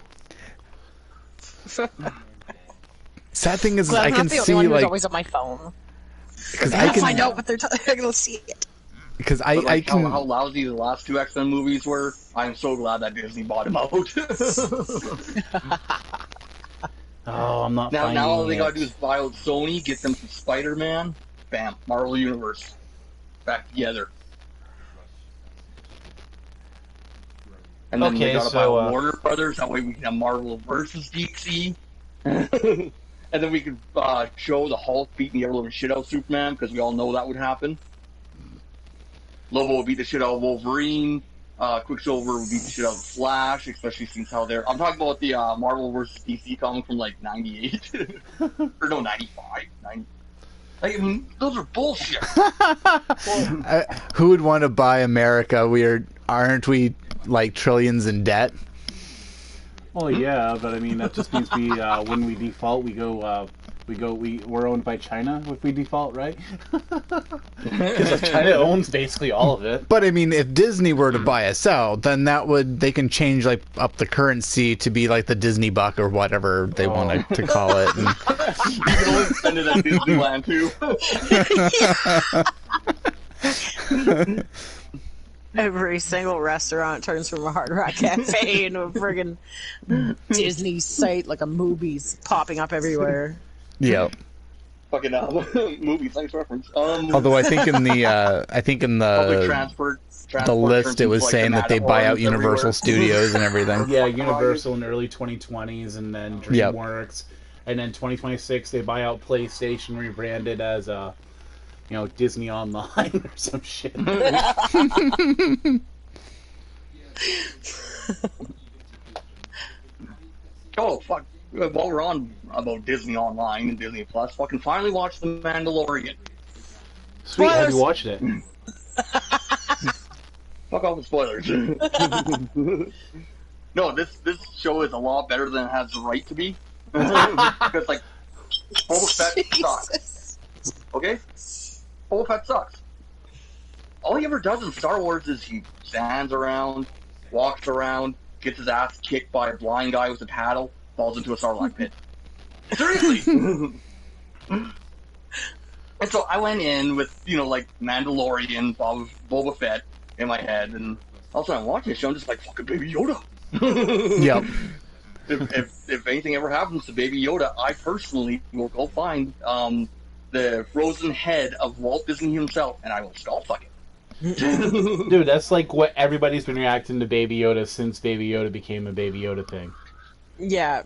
Sad thing is, Well, I I'm can not the only see one who's like always on my phone. because I I can find out what they're talking. I'll see it. because But, I like, can how lousy the last 2 X-Men movies were, I'm so glad that Disney bought them out. Oh, I'm not finding now all they it. gotta do is buy out Sony, get them some Spider-Man, bam, Marvel Universe, back together. And then Okay, they gotta so, buy out Warner Brothers, that way we can have Marvel versus DC. And then we could show the Hulk beating the ever-living shit out of Superman, because we all know that would happen. Lobo would beat the shit out of Wolverine. Quicksilver would beat the shit out of the Flash, especially since how they're... I'm talking about the Marvel vs. DC comic from, like, 98. Or no, 95. 90. Like, I mean, those are bullshit. who would want to buy America? Aren't we like trillions in debt? Well, yeah, but I mean that just means when we default, we're owned by China if we default, right? Because China owns basically all of it. But I mean, if Disney were to buy us out, then they can change like up the currency to be like the Disney buck or whatever they want to call it. And... You can only spend it at Disneyland, too. Every single restaurant turns from a Hard Rock Cafe into a friggin' Disney site, like a movie's popping up everywhere. yeah. Fucking movies, nice reference. Although I think in the public transport the list, it was like, saying the that they buy out Matterhorns Universal everywhere. Studios and everything. Yeah, Universal in the early 2020s, and then Yep. DreamWorks, and then 2026 they buy out PlayStation, rebranded as Disney Online or some shit. Oh, fuck. While we're on about Disney Online and Disney Plus, fucking finally watched The Mandalorian. Sweet, have you watched it? Fuck all the spoilers. No, this show is a lot better than it has the right to be. Because, like, Boba Fett sucks. Okay? Boba Fett sucks. All he ever does in Star Wars is he stands around, walks around, gets his ass kicked by a blind guy with a paddle, falls into a Sarlacc pit. Seriously! And so I went in with, like Mandalorian, Boba Fett in my head, and all of a sudden I'm watching the show, I'm just like, fucking Baby Yoda. Yep. If anything ever happens to Baby Yoda, I personally will go find the frozen head of Walt Disney himself, and I will skull fuck it. Dude, that's like what everybody's been reacting to Baby Yoda since Baby Yoda became a Baby Yoda thing. Yeah.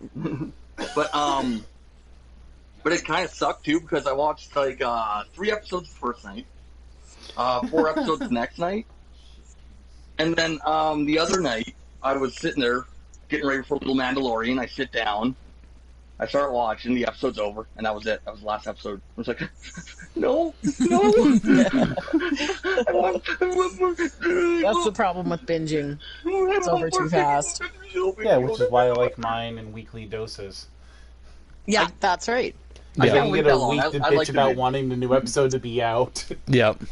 But it kind of sucked too because I watched like 3 episodes the first night, 4 episodes the next night, and then the other night I was sitting there getting ready for a little Mandalorian. I sit down, I start watching, the episode's over, and that was it. That was the last episode. I was like, no. That's the problem with binging. It's over too fast. Yeah, which is why I like mine in weekly doses. Yeah, that's right. I Yeah. don't get a that long. week to I bitch like to about read. wanting the new episode to be out. Yep.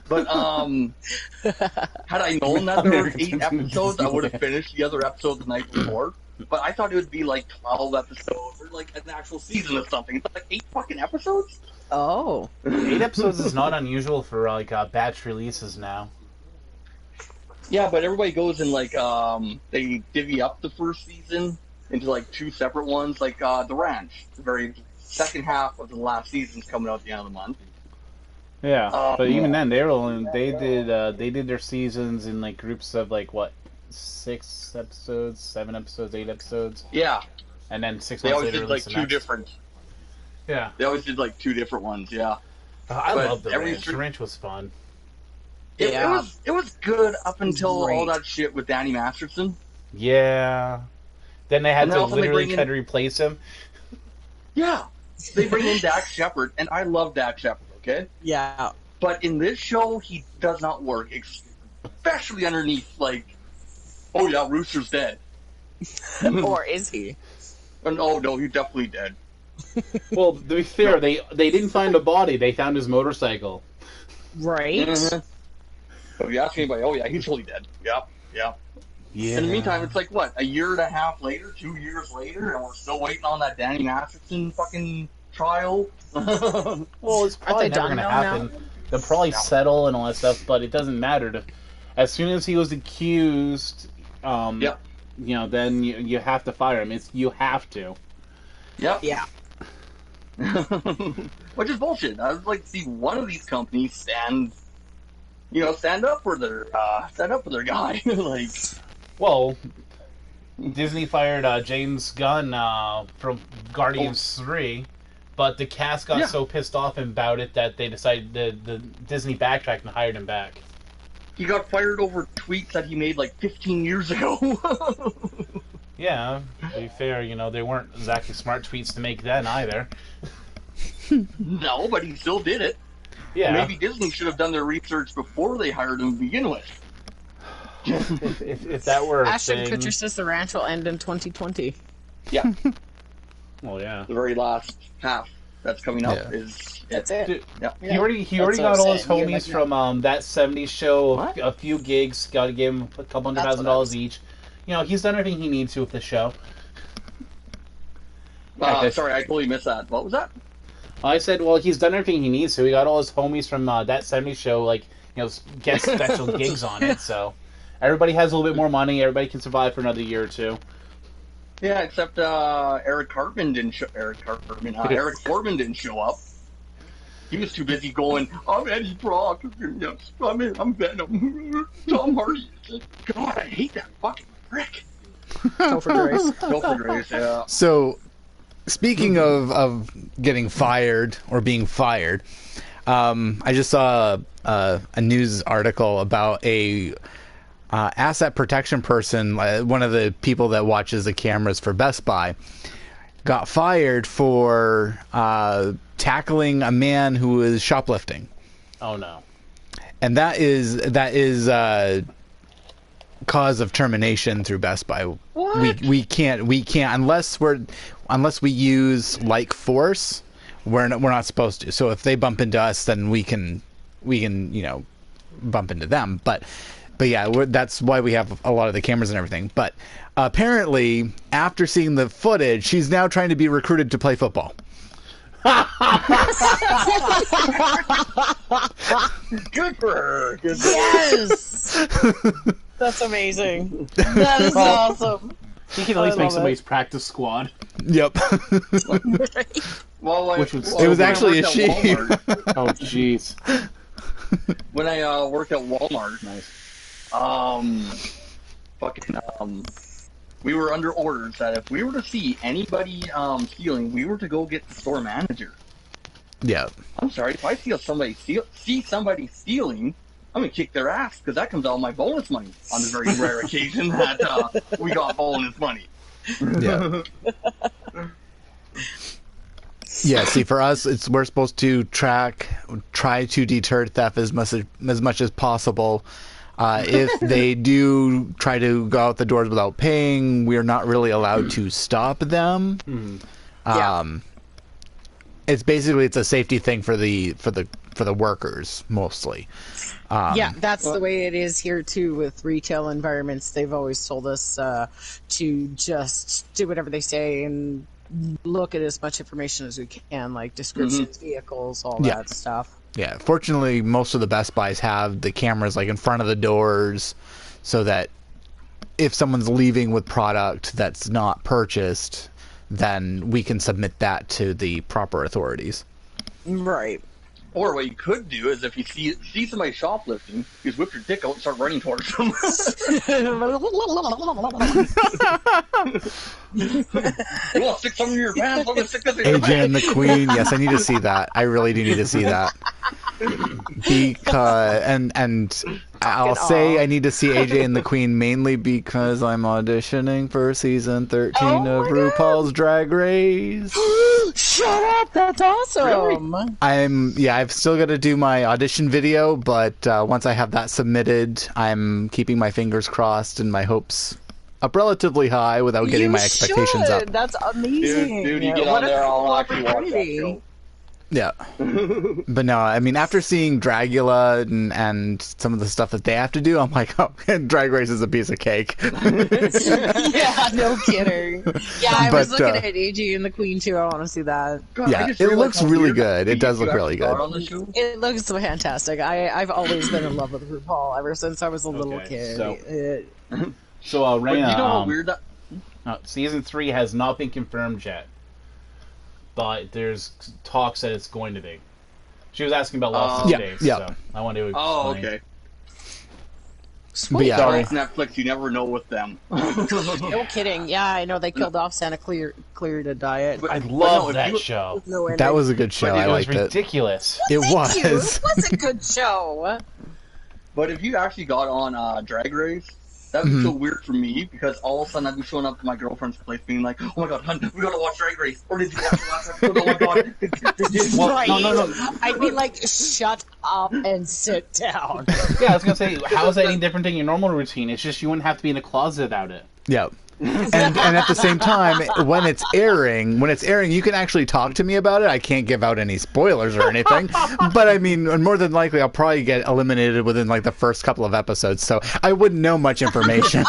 But had I known that there were 8 episodes, I would have finished the other episode the night before. But I thought it would be like 12 episodes or like an actual season or something. It's like 8 fucking episodes. Oh. 8 episodes is not unusual for like batch releases now. Yeah, but everybody goes in like they divvy up the first season into like 2 separate ones, like The Ranch. The very second half of the last season's coming out at the end of the month. Yeah, but even Yeah. then they did their seasons in like groups of like what 6 episodes, 7 episodes, 8 episodes, Yeah, and then 6 they months always later did like release the 2 next. different. Yeah, They always did like 2 different ones. Yeah, I But love the every ranch. three- The ranch was fun. Yeah. it was good up until all Great. that shit with Danny Masterson. Yeah. Then they had And to also they literally bring in- try to replace him. Yeah, they bring in Dak Shepard, and I love Dak Shepard. Okay. Yeah. But in this show, he does not work, especially underneath, like, oh yeah, Rooster's dead. Or is he? And, oh no, he's definitely dead. Well, to be fair, they didn't find a body. They found his motorcycle. Right? Mhm. But if you ask anybody, oh yeah, he's totally dead. Yep, yep. Yeah. In the meantime, it's like, what, a year and a half later, 2 years later, and we're still waiting on that Danny Masterson fucking trial? Well, it's probably they never done going to now? happen. They'll probably settle and all that stuff, but it doesn't matter. As soon as he was accused, Yep. Then you have to fire him. You have to. Yep. Yeah. Which is bullshit. I would like to see one of these companies stand up for their guy. Like, Well, Disney fired James Gunn from Guardians 3, but the cast got Yeah. so pissed off about it that they decided the Disney backtracked and hired him back. he got fired over tweets that he made like 15 years ago. Yeah, to be fair, they weren't exactly smart tweets to make then either. No, but he still did it. Yeah, Maybe Disney should have done their research before they hired him to begin with. if that were a Ashton thing. Kutcher says the ranch will end in 2020. Yeah, Well, yeah. the very last half that's coming up Yeah. is That's it. Dude, Yeah. He already That's what got I'm all his saying. You're homies like, from that '70s show. What? A few gigs. Got to give him a couple That's $100,000 what I was- each. He's done everything he needs to with the show. Okay. Sorry, I totally missed that. What was that? I said, well, he's done everything he needs to. He got all his homies from that '70s show, get special gigs on it. So everybody has a little bit more money. Everybody can survive for another year or two. Yeah, except Eric Cartman didn't show. Eric Foreman didn't show up. He was too busy going, I'm Eddie Brock. Yes, I'm Venom. Tom Hardy. God, I hate that fucking prick. Topher Grace. Topher Grace, yeah. So, speaking of getting fired or being fired, I just saw a news article about a asset protection person, one of the people that watches the cameras for Best Buy, got fired for tackling a man who was shoplifting, Oh no. and that is cause of termination through Best Buy. What? We can't unless we use like force we're not supposed to. So if they bump into us, then we can bump into them. But yeah, that's why we have a lot of the cameras and everything. But apparently, after seeing the footage, she's now trying to be recruited to play football. Good for her. Good for Yes! That's amazing. That is awesome. He can at least make somebody's practice squad. Yep. Well, Which was it was actually a she. Oh, jeez. When I worked at Walmart, Nice. we were under orders that if we were to see anybody stealing, we were to go get the store manager. Yeah. I'm sorry, if I see somebody stealing, I'm gonna kick their ass because that comes out of my bonus money on the very rare occasion that we got bonus money. Yeah. Yeah, see, for us, we're supposed to try to deter theft as much as possible. If they do try to go out the doors without paying, we're not really allowed to stop them. It's basically a safety thing for the workers mostly. Yeah, that's the way it is here too with retail environments. They've always told us to just do whatever they say and look at as much information as we can, like descriptions, vehicles, all that stuff. Yeah, fortunately, most of the Best Buys have the cameras like in front of the doors, so that if someone's leaving with product that's not purchased, then we can submit that to the proper authorities. Right. Or what you could do is if you see somebody shoplifting, you just whip your dick out and start running towards them. You want to stick something in your pants? I'm going to stick this in your AJ pants. and the Queen, yes, I need to see that. I really do need to see that. Because and I'll say I need to see AJ and the Queen mainly because I'm auditioning for season 13 of RuPaul's Drag Race. Shut up! That's awesome. Really? I've still got to do my audition video, but once I have that submitted, I'm keeping my fingers crossed and my hopes up relatively high without getting my expectations up. That's amazing. Dude, you get what on a there, cool I'll actually watch that opportunity. show. Yeah. But no, I mean, after seeing Dragula and some of the stuff that they have to do, I'm like, oh, Drag Race is a piece of cake. Yeah, no kidding. Yeah, I was But, looking at AG and the Queen too. I want to see that. God, Yeah, I just it realized looks how really weird good. that It does you look really actually good. got on the show. It looks fantastic. I've always been in love with RuPaul ever since I was a little kid. So, But Raina, you know how weird that... season 3 has not been confirmed yet, but there's talks that it's going to be. She was asking about Lost in Space, so I want to explain. Oh, okay. Sweet. But yeah, Sorry, it's Netflix. You never know with them. No kidding. Yeah, I know they killed off Santa Clear to diet. But- I but love no, if that you- show. No ending. that was a good show. But I It was liked it. ridiculous. It Thank you. was. It was a good show. But if you actually got on Drag Race, that'd be so weird for me because all of a sudden I'd be showing up to my girlfriend's place being like, "Oh my god, hun, we gotta watch Drag Race." Or did you watch the last episode? Oh my god. Well, Right. no. I'd be like, shut up and sit down. Yeah, I was gonna say, how is that any different than your normal routine? It's just you wouldn't have to be in a closet about it. Yeah. And at the same time, when it's airing, you can actually talk to me about it. I can't give out any spoilers or anything, but I mean, more than likely, I'll probably get eliminated within like the first couple of episodes, so I wouldn't know much information.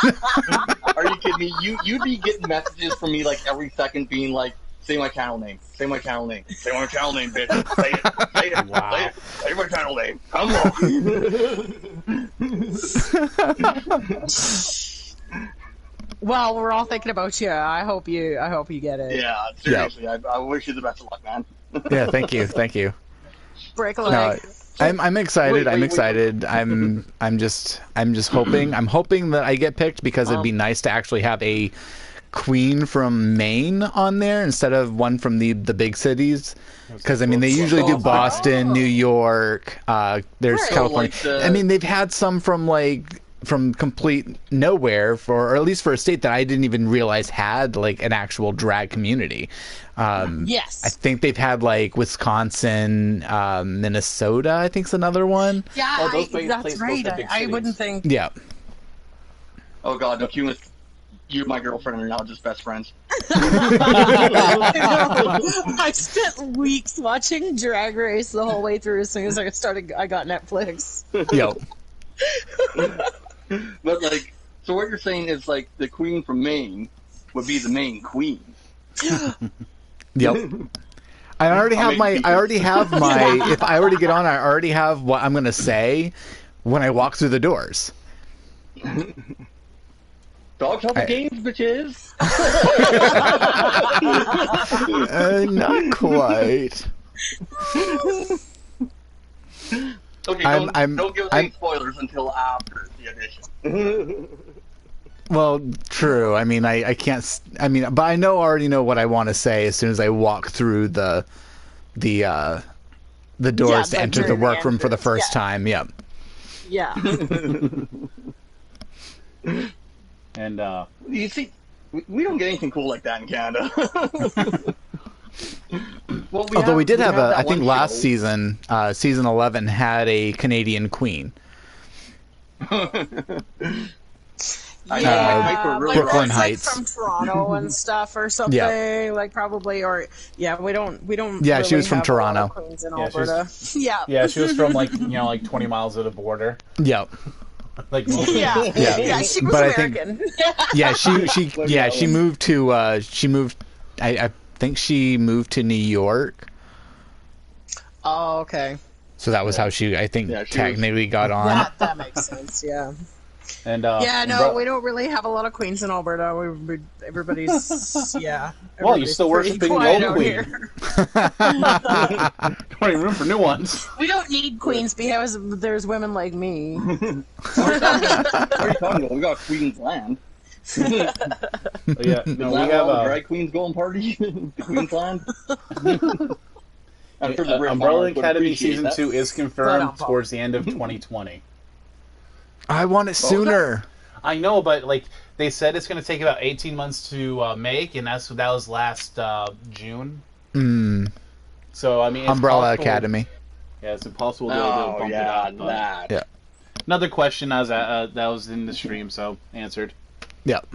Are you kidding me? You'd be getting messages from me like every second being like, "Say my channel name. Say my channel name. Say my channel name, bitch. Say it. Say it. Wow. Say it. Say my channel name. Come on." Well, we're all thinking about you. I hope you get it. Yeah, seriously. I wish you the best of luck, man. Yeah, thank you. Break a No, leg. I'm excited. Wait, I'm wait. excited. I'm just hoping. I'm hoping that I get picked because it'd be nice to actually have a queen from Maine on there instead of one from the big cities. Because I mean, they usually do Boston, New York. There's Right. California. So, like, I mean, they've had some from complete nowhere, or at least for a state that I didn't even realize had like an actual drag community. Yes. I think they've had like Wisconsin, Minnesota, I think's another one. Yeah, Oh, those places that's close right. to big I cities. wouldn't think. Yeah. Oh god, no, you and my girlfriend are now just best friends. I spent weeks watching Drag Race the whole way through. As soon as I got Netflix. Yep. But like, so what you're saying is like the queen from Maine would be the main queen. Yep. I already have my. If I already get on, I already have what I'm gonna say when I walk through the doors. Dog Trouble Games, bitches. Not quite. Okay, don't give any spoilers until after the edition. Well, true. I mean, I can't. I mean, but I already know what I want to say as soon as I walk through the doors to enter the workroom for the first time. Yep. Yeah. And you see, we don't get anything cool like that in Canada. Well, Although we did have that I think one last show. season, season 11 had a Canadian queen. Yeah, really Brooklyn like Heights. from Toronto and stuff or something. Like probably, or we don't. Yeah, she really was from have a lot of Toronto. queens in Yeah, she was- Alberta. Yeah. yeah, she was from like 20 miles of the border. Yep. Like Yeah. Yeah. Yeah, she was But I think- American. Yeah, she moved to I think she moved to New York. Oh, okay. So that was how she I think Yeah, she technically got on. That makes sense. Yeah. and Yeah. No, we don't really have a lot of queens in Alberta. Everybody's Well, you're still everybody's worshiping pretty the old quiet out queen. here. Don't any room for new ones. We don't need queens because there's women like me. What are you talking about? We got Queen's Land. Yeah, no, we Is that have all the drag queens going party? The Queen's Land. I'm sure the British Umbrella farmers would Academy appreciate season that. 2 is confirmed But, towards the end of 2020. I want it sooner. I know, but like they said, it's going to take about 18 months to make, and that was last June. So I mean, it's Umbrella possible- Academy. Yeah, it's impossible to Oh bump it yeah, up. But that. Yeah. another question that was in the stream, so answered. Yep.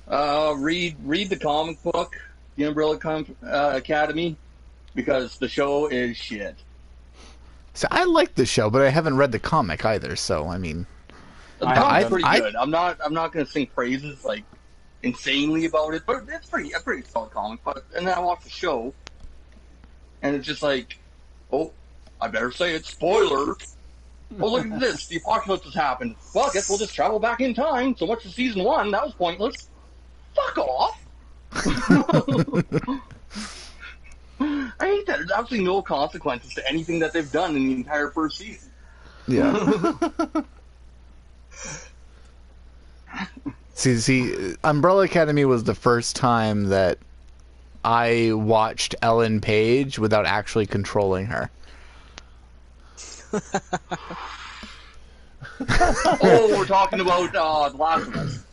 Read the comic book, The Umbrella Academy, because the show is shit. So I like the show, but I haven't read the comic either. So I mean, The I- comic's I- pretty I- good. I'm not going to sing praises like insanely about it, but it's a pretty solid comic. But and then I watched the show, and it's just like, oh, I better say it. Spoiler. Oh, look at this. The apocalypse has happened. Well, I guess we'll just travel back in time. So much for season 1. That was pointless. Fuck off. I hate that. There's absolutely no consequences to anything that they've done in the entire first season. yeah. See, Umbrella Academy was the first time that I watched Ellen Page without actually controlling her. Oh, we're talking about The Last of Us.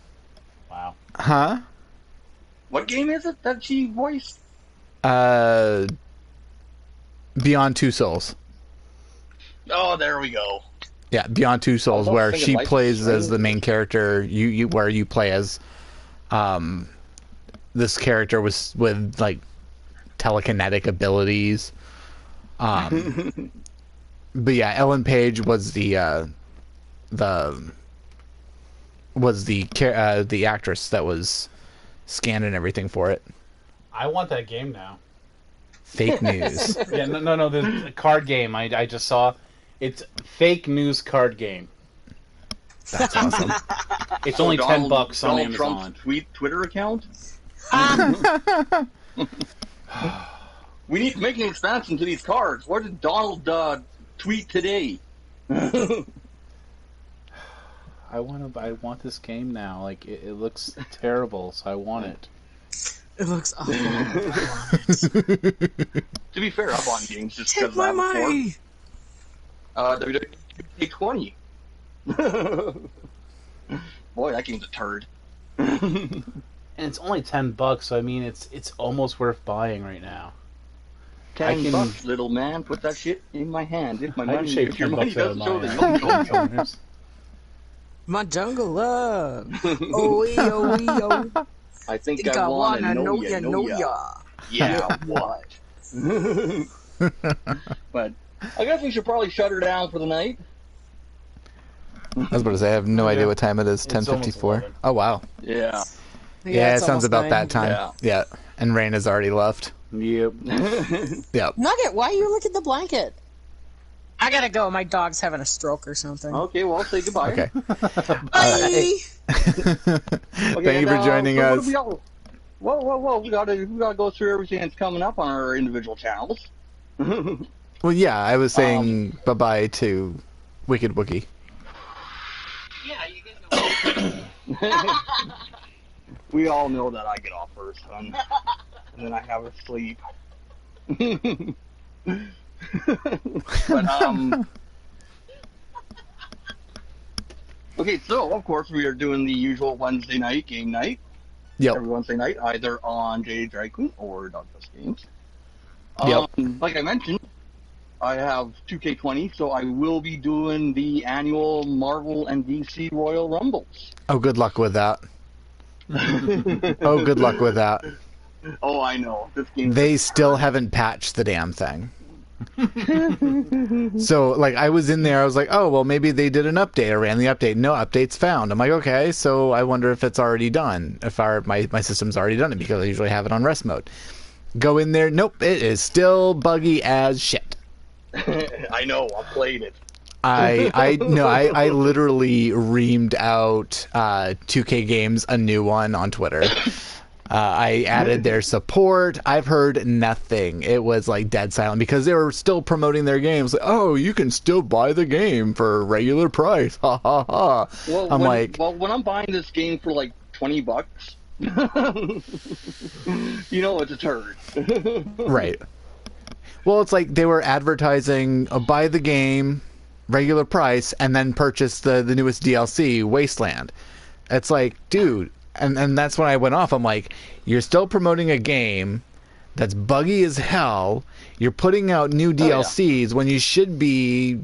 Wow. Huh? What game is it that she voiced? Beyond Two Souls. Oh, there we go. Yeah, Beyond Two Souls, I was where thinking she Life is plays as the Strange. main character. Where you play as, this character with like telekinetic abilities. But yeah, Ellen Page was the actress that was scanning everything for it. I want that game now. Fake news. Yeah, no, the card game. I just saw. It's fake news card game. That's awesome. It's only $10 on Donald Amazon. Trump's Twitter account. We need to make an expansion to these cards. What did Donald tweet today? I want this game now. Like it looks terrible, so I want it. It looks awful. To be fair, I bought games just Take because my of that before. money. WWE 20. Boy, that game's a turd. And it's only $10, so I mean it's almost worth buying right now. $10, little man. Put that shit in my hand. If my I can money, shave if your $10 money out of doesn't show, my then you'll go. controllers. My jungle love. Oh, oh, oh. I think I wanna know ya. Yeah, what? But I guess we should probably shut her down for the night. I was about to say, I have no idea what time it is. It's almost 10:54. 11. Oh wow. Yeah. Yeah, it it's sounds almost about 9. that time. Yeah. And Rain has already left. Yep. Yep. Nugget, why are you looking at the blanket? I gotta go. My dog's having a stroke or something. Okay, well, say goodbye. Okay. Bye. Thank you for joining us. What do we all... Whoa. We gotta go through everything that's coming up on our individual channels. Well, yeah, I was saying bye-bye to Wicked Wookie. Yeah, you can go. We all know that I get off first, son. And then I have a sleep. But, okay, so, of course, we are doing the usual Wednesday night game night. Yep. Every Wednesday night, either on JadedDragQueen or Dogg Games. Yep. Like I mentioned, I have 2K20, so I will be doing the annual Marvel and DC Royal Rumbles. Oh, good luck with that. Oh, good luck with that. Oh, I know. This game. They still haven't patched the damn thing. So, like, I was in there, I was like, oh, well, maybe they did an update. I ran the update. No updates found. I'm like, okay, so I wonder if it's already done. If my system's already done it, because I usually have it on rest mode. Go in there. Nope, it is still buggy as shit. I know. I played it. I literally reamed out 2K Games a new one on Twitter. I added their support. I've heard nothing. It was like dead silent because they were still promoting their games. Like, oh, you can still buy the game for regular price. Ha ha ha. Well, when I'm buying this game for like $20, you know it's a turd. Right. Well, it's like they were advertising buy the game, regular price, and then purchase the newest DLC, Wasteland. It's like, dude, and that's when I went off. I'm like, you're still promoting a game that's buggy as hell. You're putting out new DLCs when you should be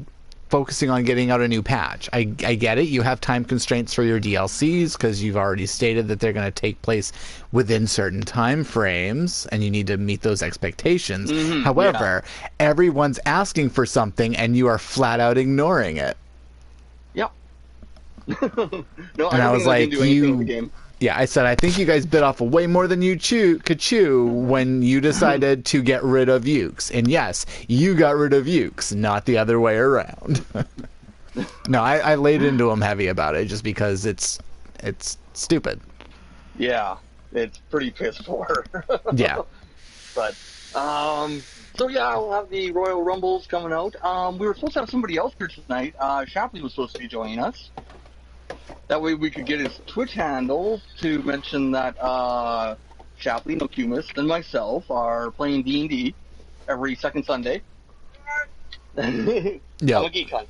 focusing on getting out a new patch. I get it. You have time constraints for your DLCs because you've already stated that they're going to take place within certain time frames and you need to meet those expectations. However, everyone's asking for something and you are flat out ignoring it. Yep. No, and I was like, game. Yeah, I said, I think you guys bit off way more than you could chew when you decided to get rid of Ukes. And yes, you got rid of Ukes, not the other way around. No, I laid into them heavy about it just because it's stupid. Yeah, it's pretty piss poor. Yeah. But, so yeah, we'll have the Royal Rumbles coming out. We were supposed to have somebody else here tonight. Shapley was supposed to be joining us. That way we could get his Twitch handle to mention that Shapley, Nokumis, and myself are playing D&D every second Sunday. Yeah. I'm a geek hunt.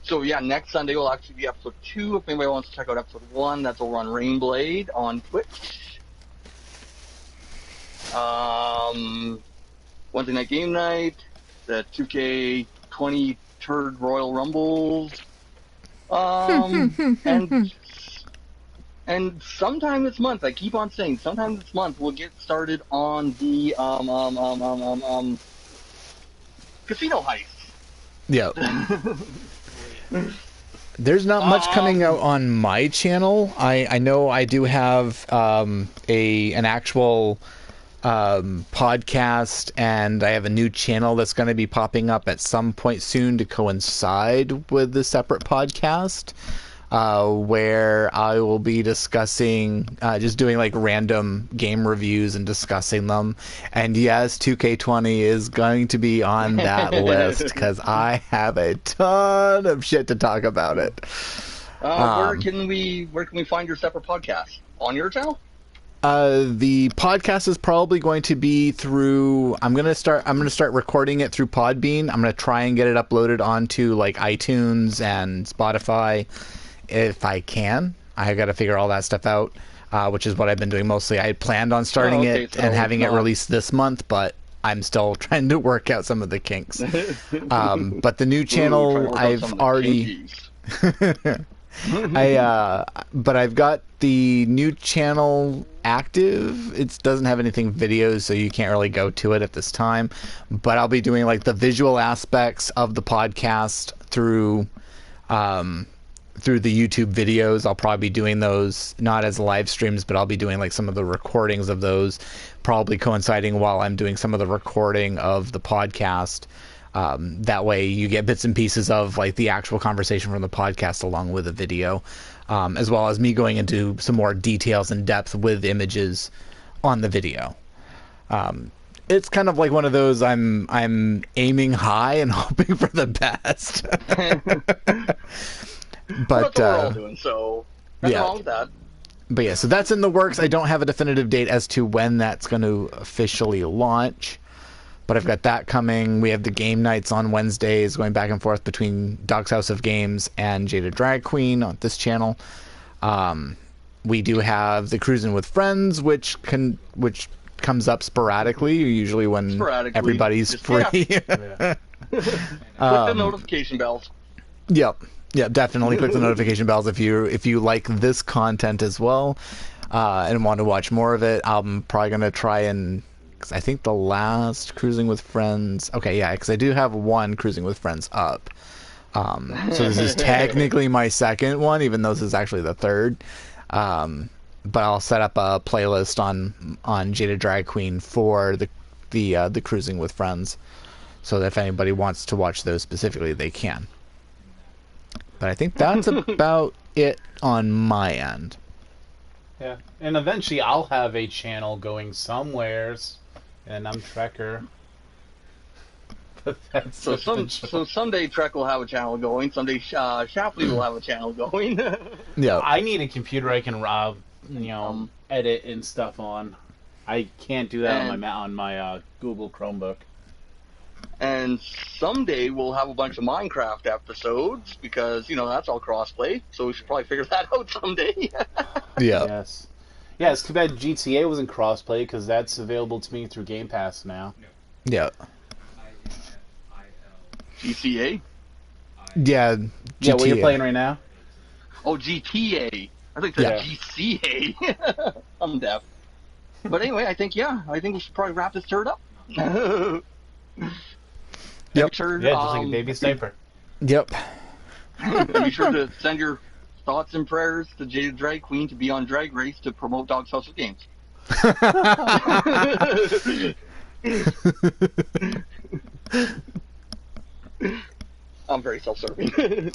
So yeah, next Sunday will actually be episode 2. If anybody wants to check out episode 1, that's over on Rainblade on Twitch. Wednesday night game night, the 2K20 turd Royal Rumbles, and sometime this month, I keep on saying, sometime this month we'll get started on the casino heist. Yeah. There's not much coming out on my channel. I know I do have an actual podcast, and I have a new channel that's going to be popping up at some point soon to coincide with the separate podcast, where I will be discussing, just doing like random game reviews and discussing them. And yes, 2K20 is going to be on that list because I have a ton of shit to talk about it. Where can we find your separate podcast? On your channel? The podcast is probably going to be through. I'm gonna start recording it through Podbean. I'm gonna try and get it uploaded onto like iTunes and Spotify, if I can. I got to figure all that stuff out, which is what I've been doing mostly. I had planned on starting it and having it released this month, but I'm still trying to work out some of the kinks. But the new channel, I've already. But I've got the new channel active. It doesn't have anything videos, so you can't really go to it at this time. But I'll be doing like the visual aspects of the podcast through the YouTube videos. I'll probably be doing those not as live streams, but I'll be doing like some of the recordings of those, probably coinciding while I'm doing some of the recording of the podcast. That way you get bits and pieces of like the actual conversation from the podcast along with the video, as well as me going into some more details and depth with images on the video. It's kind of like one of those I'm aiming high and hoping for the best. But that's what we're all doing, so nothing wrong with that. But yeah, so that's in the works. I don't have a definitive date as to when that's going to officially launch, but I've got that coming. We have the game nights on Wednesdays, going back and forth between Dogg's House of Games and JadedDragQueen on this channel. We do have the Cruisin with Friends, which comes up sporadically, usually when everybody's free. Click the notification bells. Yep. Yeah, definitely click the notification bells if you like this content as well, and want to watch more of it. I'm probably gonna try and, cause I think the last Cruisin with Friends. Okay, yeah, because I do have one Cruisin with Friends up. So this is technically my second one, even though this is actually the third. But I'll set up a playlist on JadedDragQueen for the Cruisin with Friends, so that if anybody wants to watch those specifically, they can. But I think that's about it on my end. Yeah, and eventually I'll have a channel going somewheres, and I'm Trekker. But that's so someday Trek will have a channel going. Someday Shapley will have a channel going. Yeah. I need a computer I can edit and stuff on. I can't do that on my Google Chromebook. And someday we'll have a bunch of Minecraft episodes because, that's all crossplay. So we should probably figure that out someday. Yeah. Yes. Yeah, it's too bad GTA wasn't crossplay because that's available to me through Game Pass now. Yeah. GTA? Yeah. GTA. Yeah, what you're playing right now? Oh, GTA. I think that's GCA. I'm deaf. But anyway, I think we should probably wrap this turd up. Yep. Just like a baby sniper. Yep. And be sure to send your thoughts and prayers to JadedDragQueen to be on Drag Race to promote Dogg's House of Games. I'm very self-serving.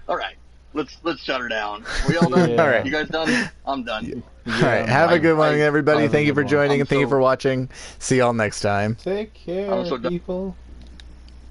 All right, let's shut her down. Are we all done? Yeah. All right. You guys done? I'm done. All right. Have a good one, everybody. Thank you for joining and thank you for watching. See y'all next time. Take care, people.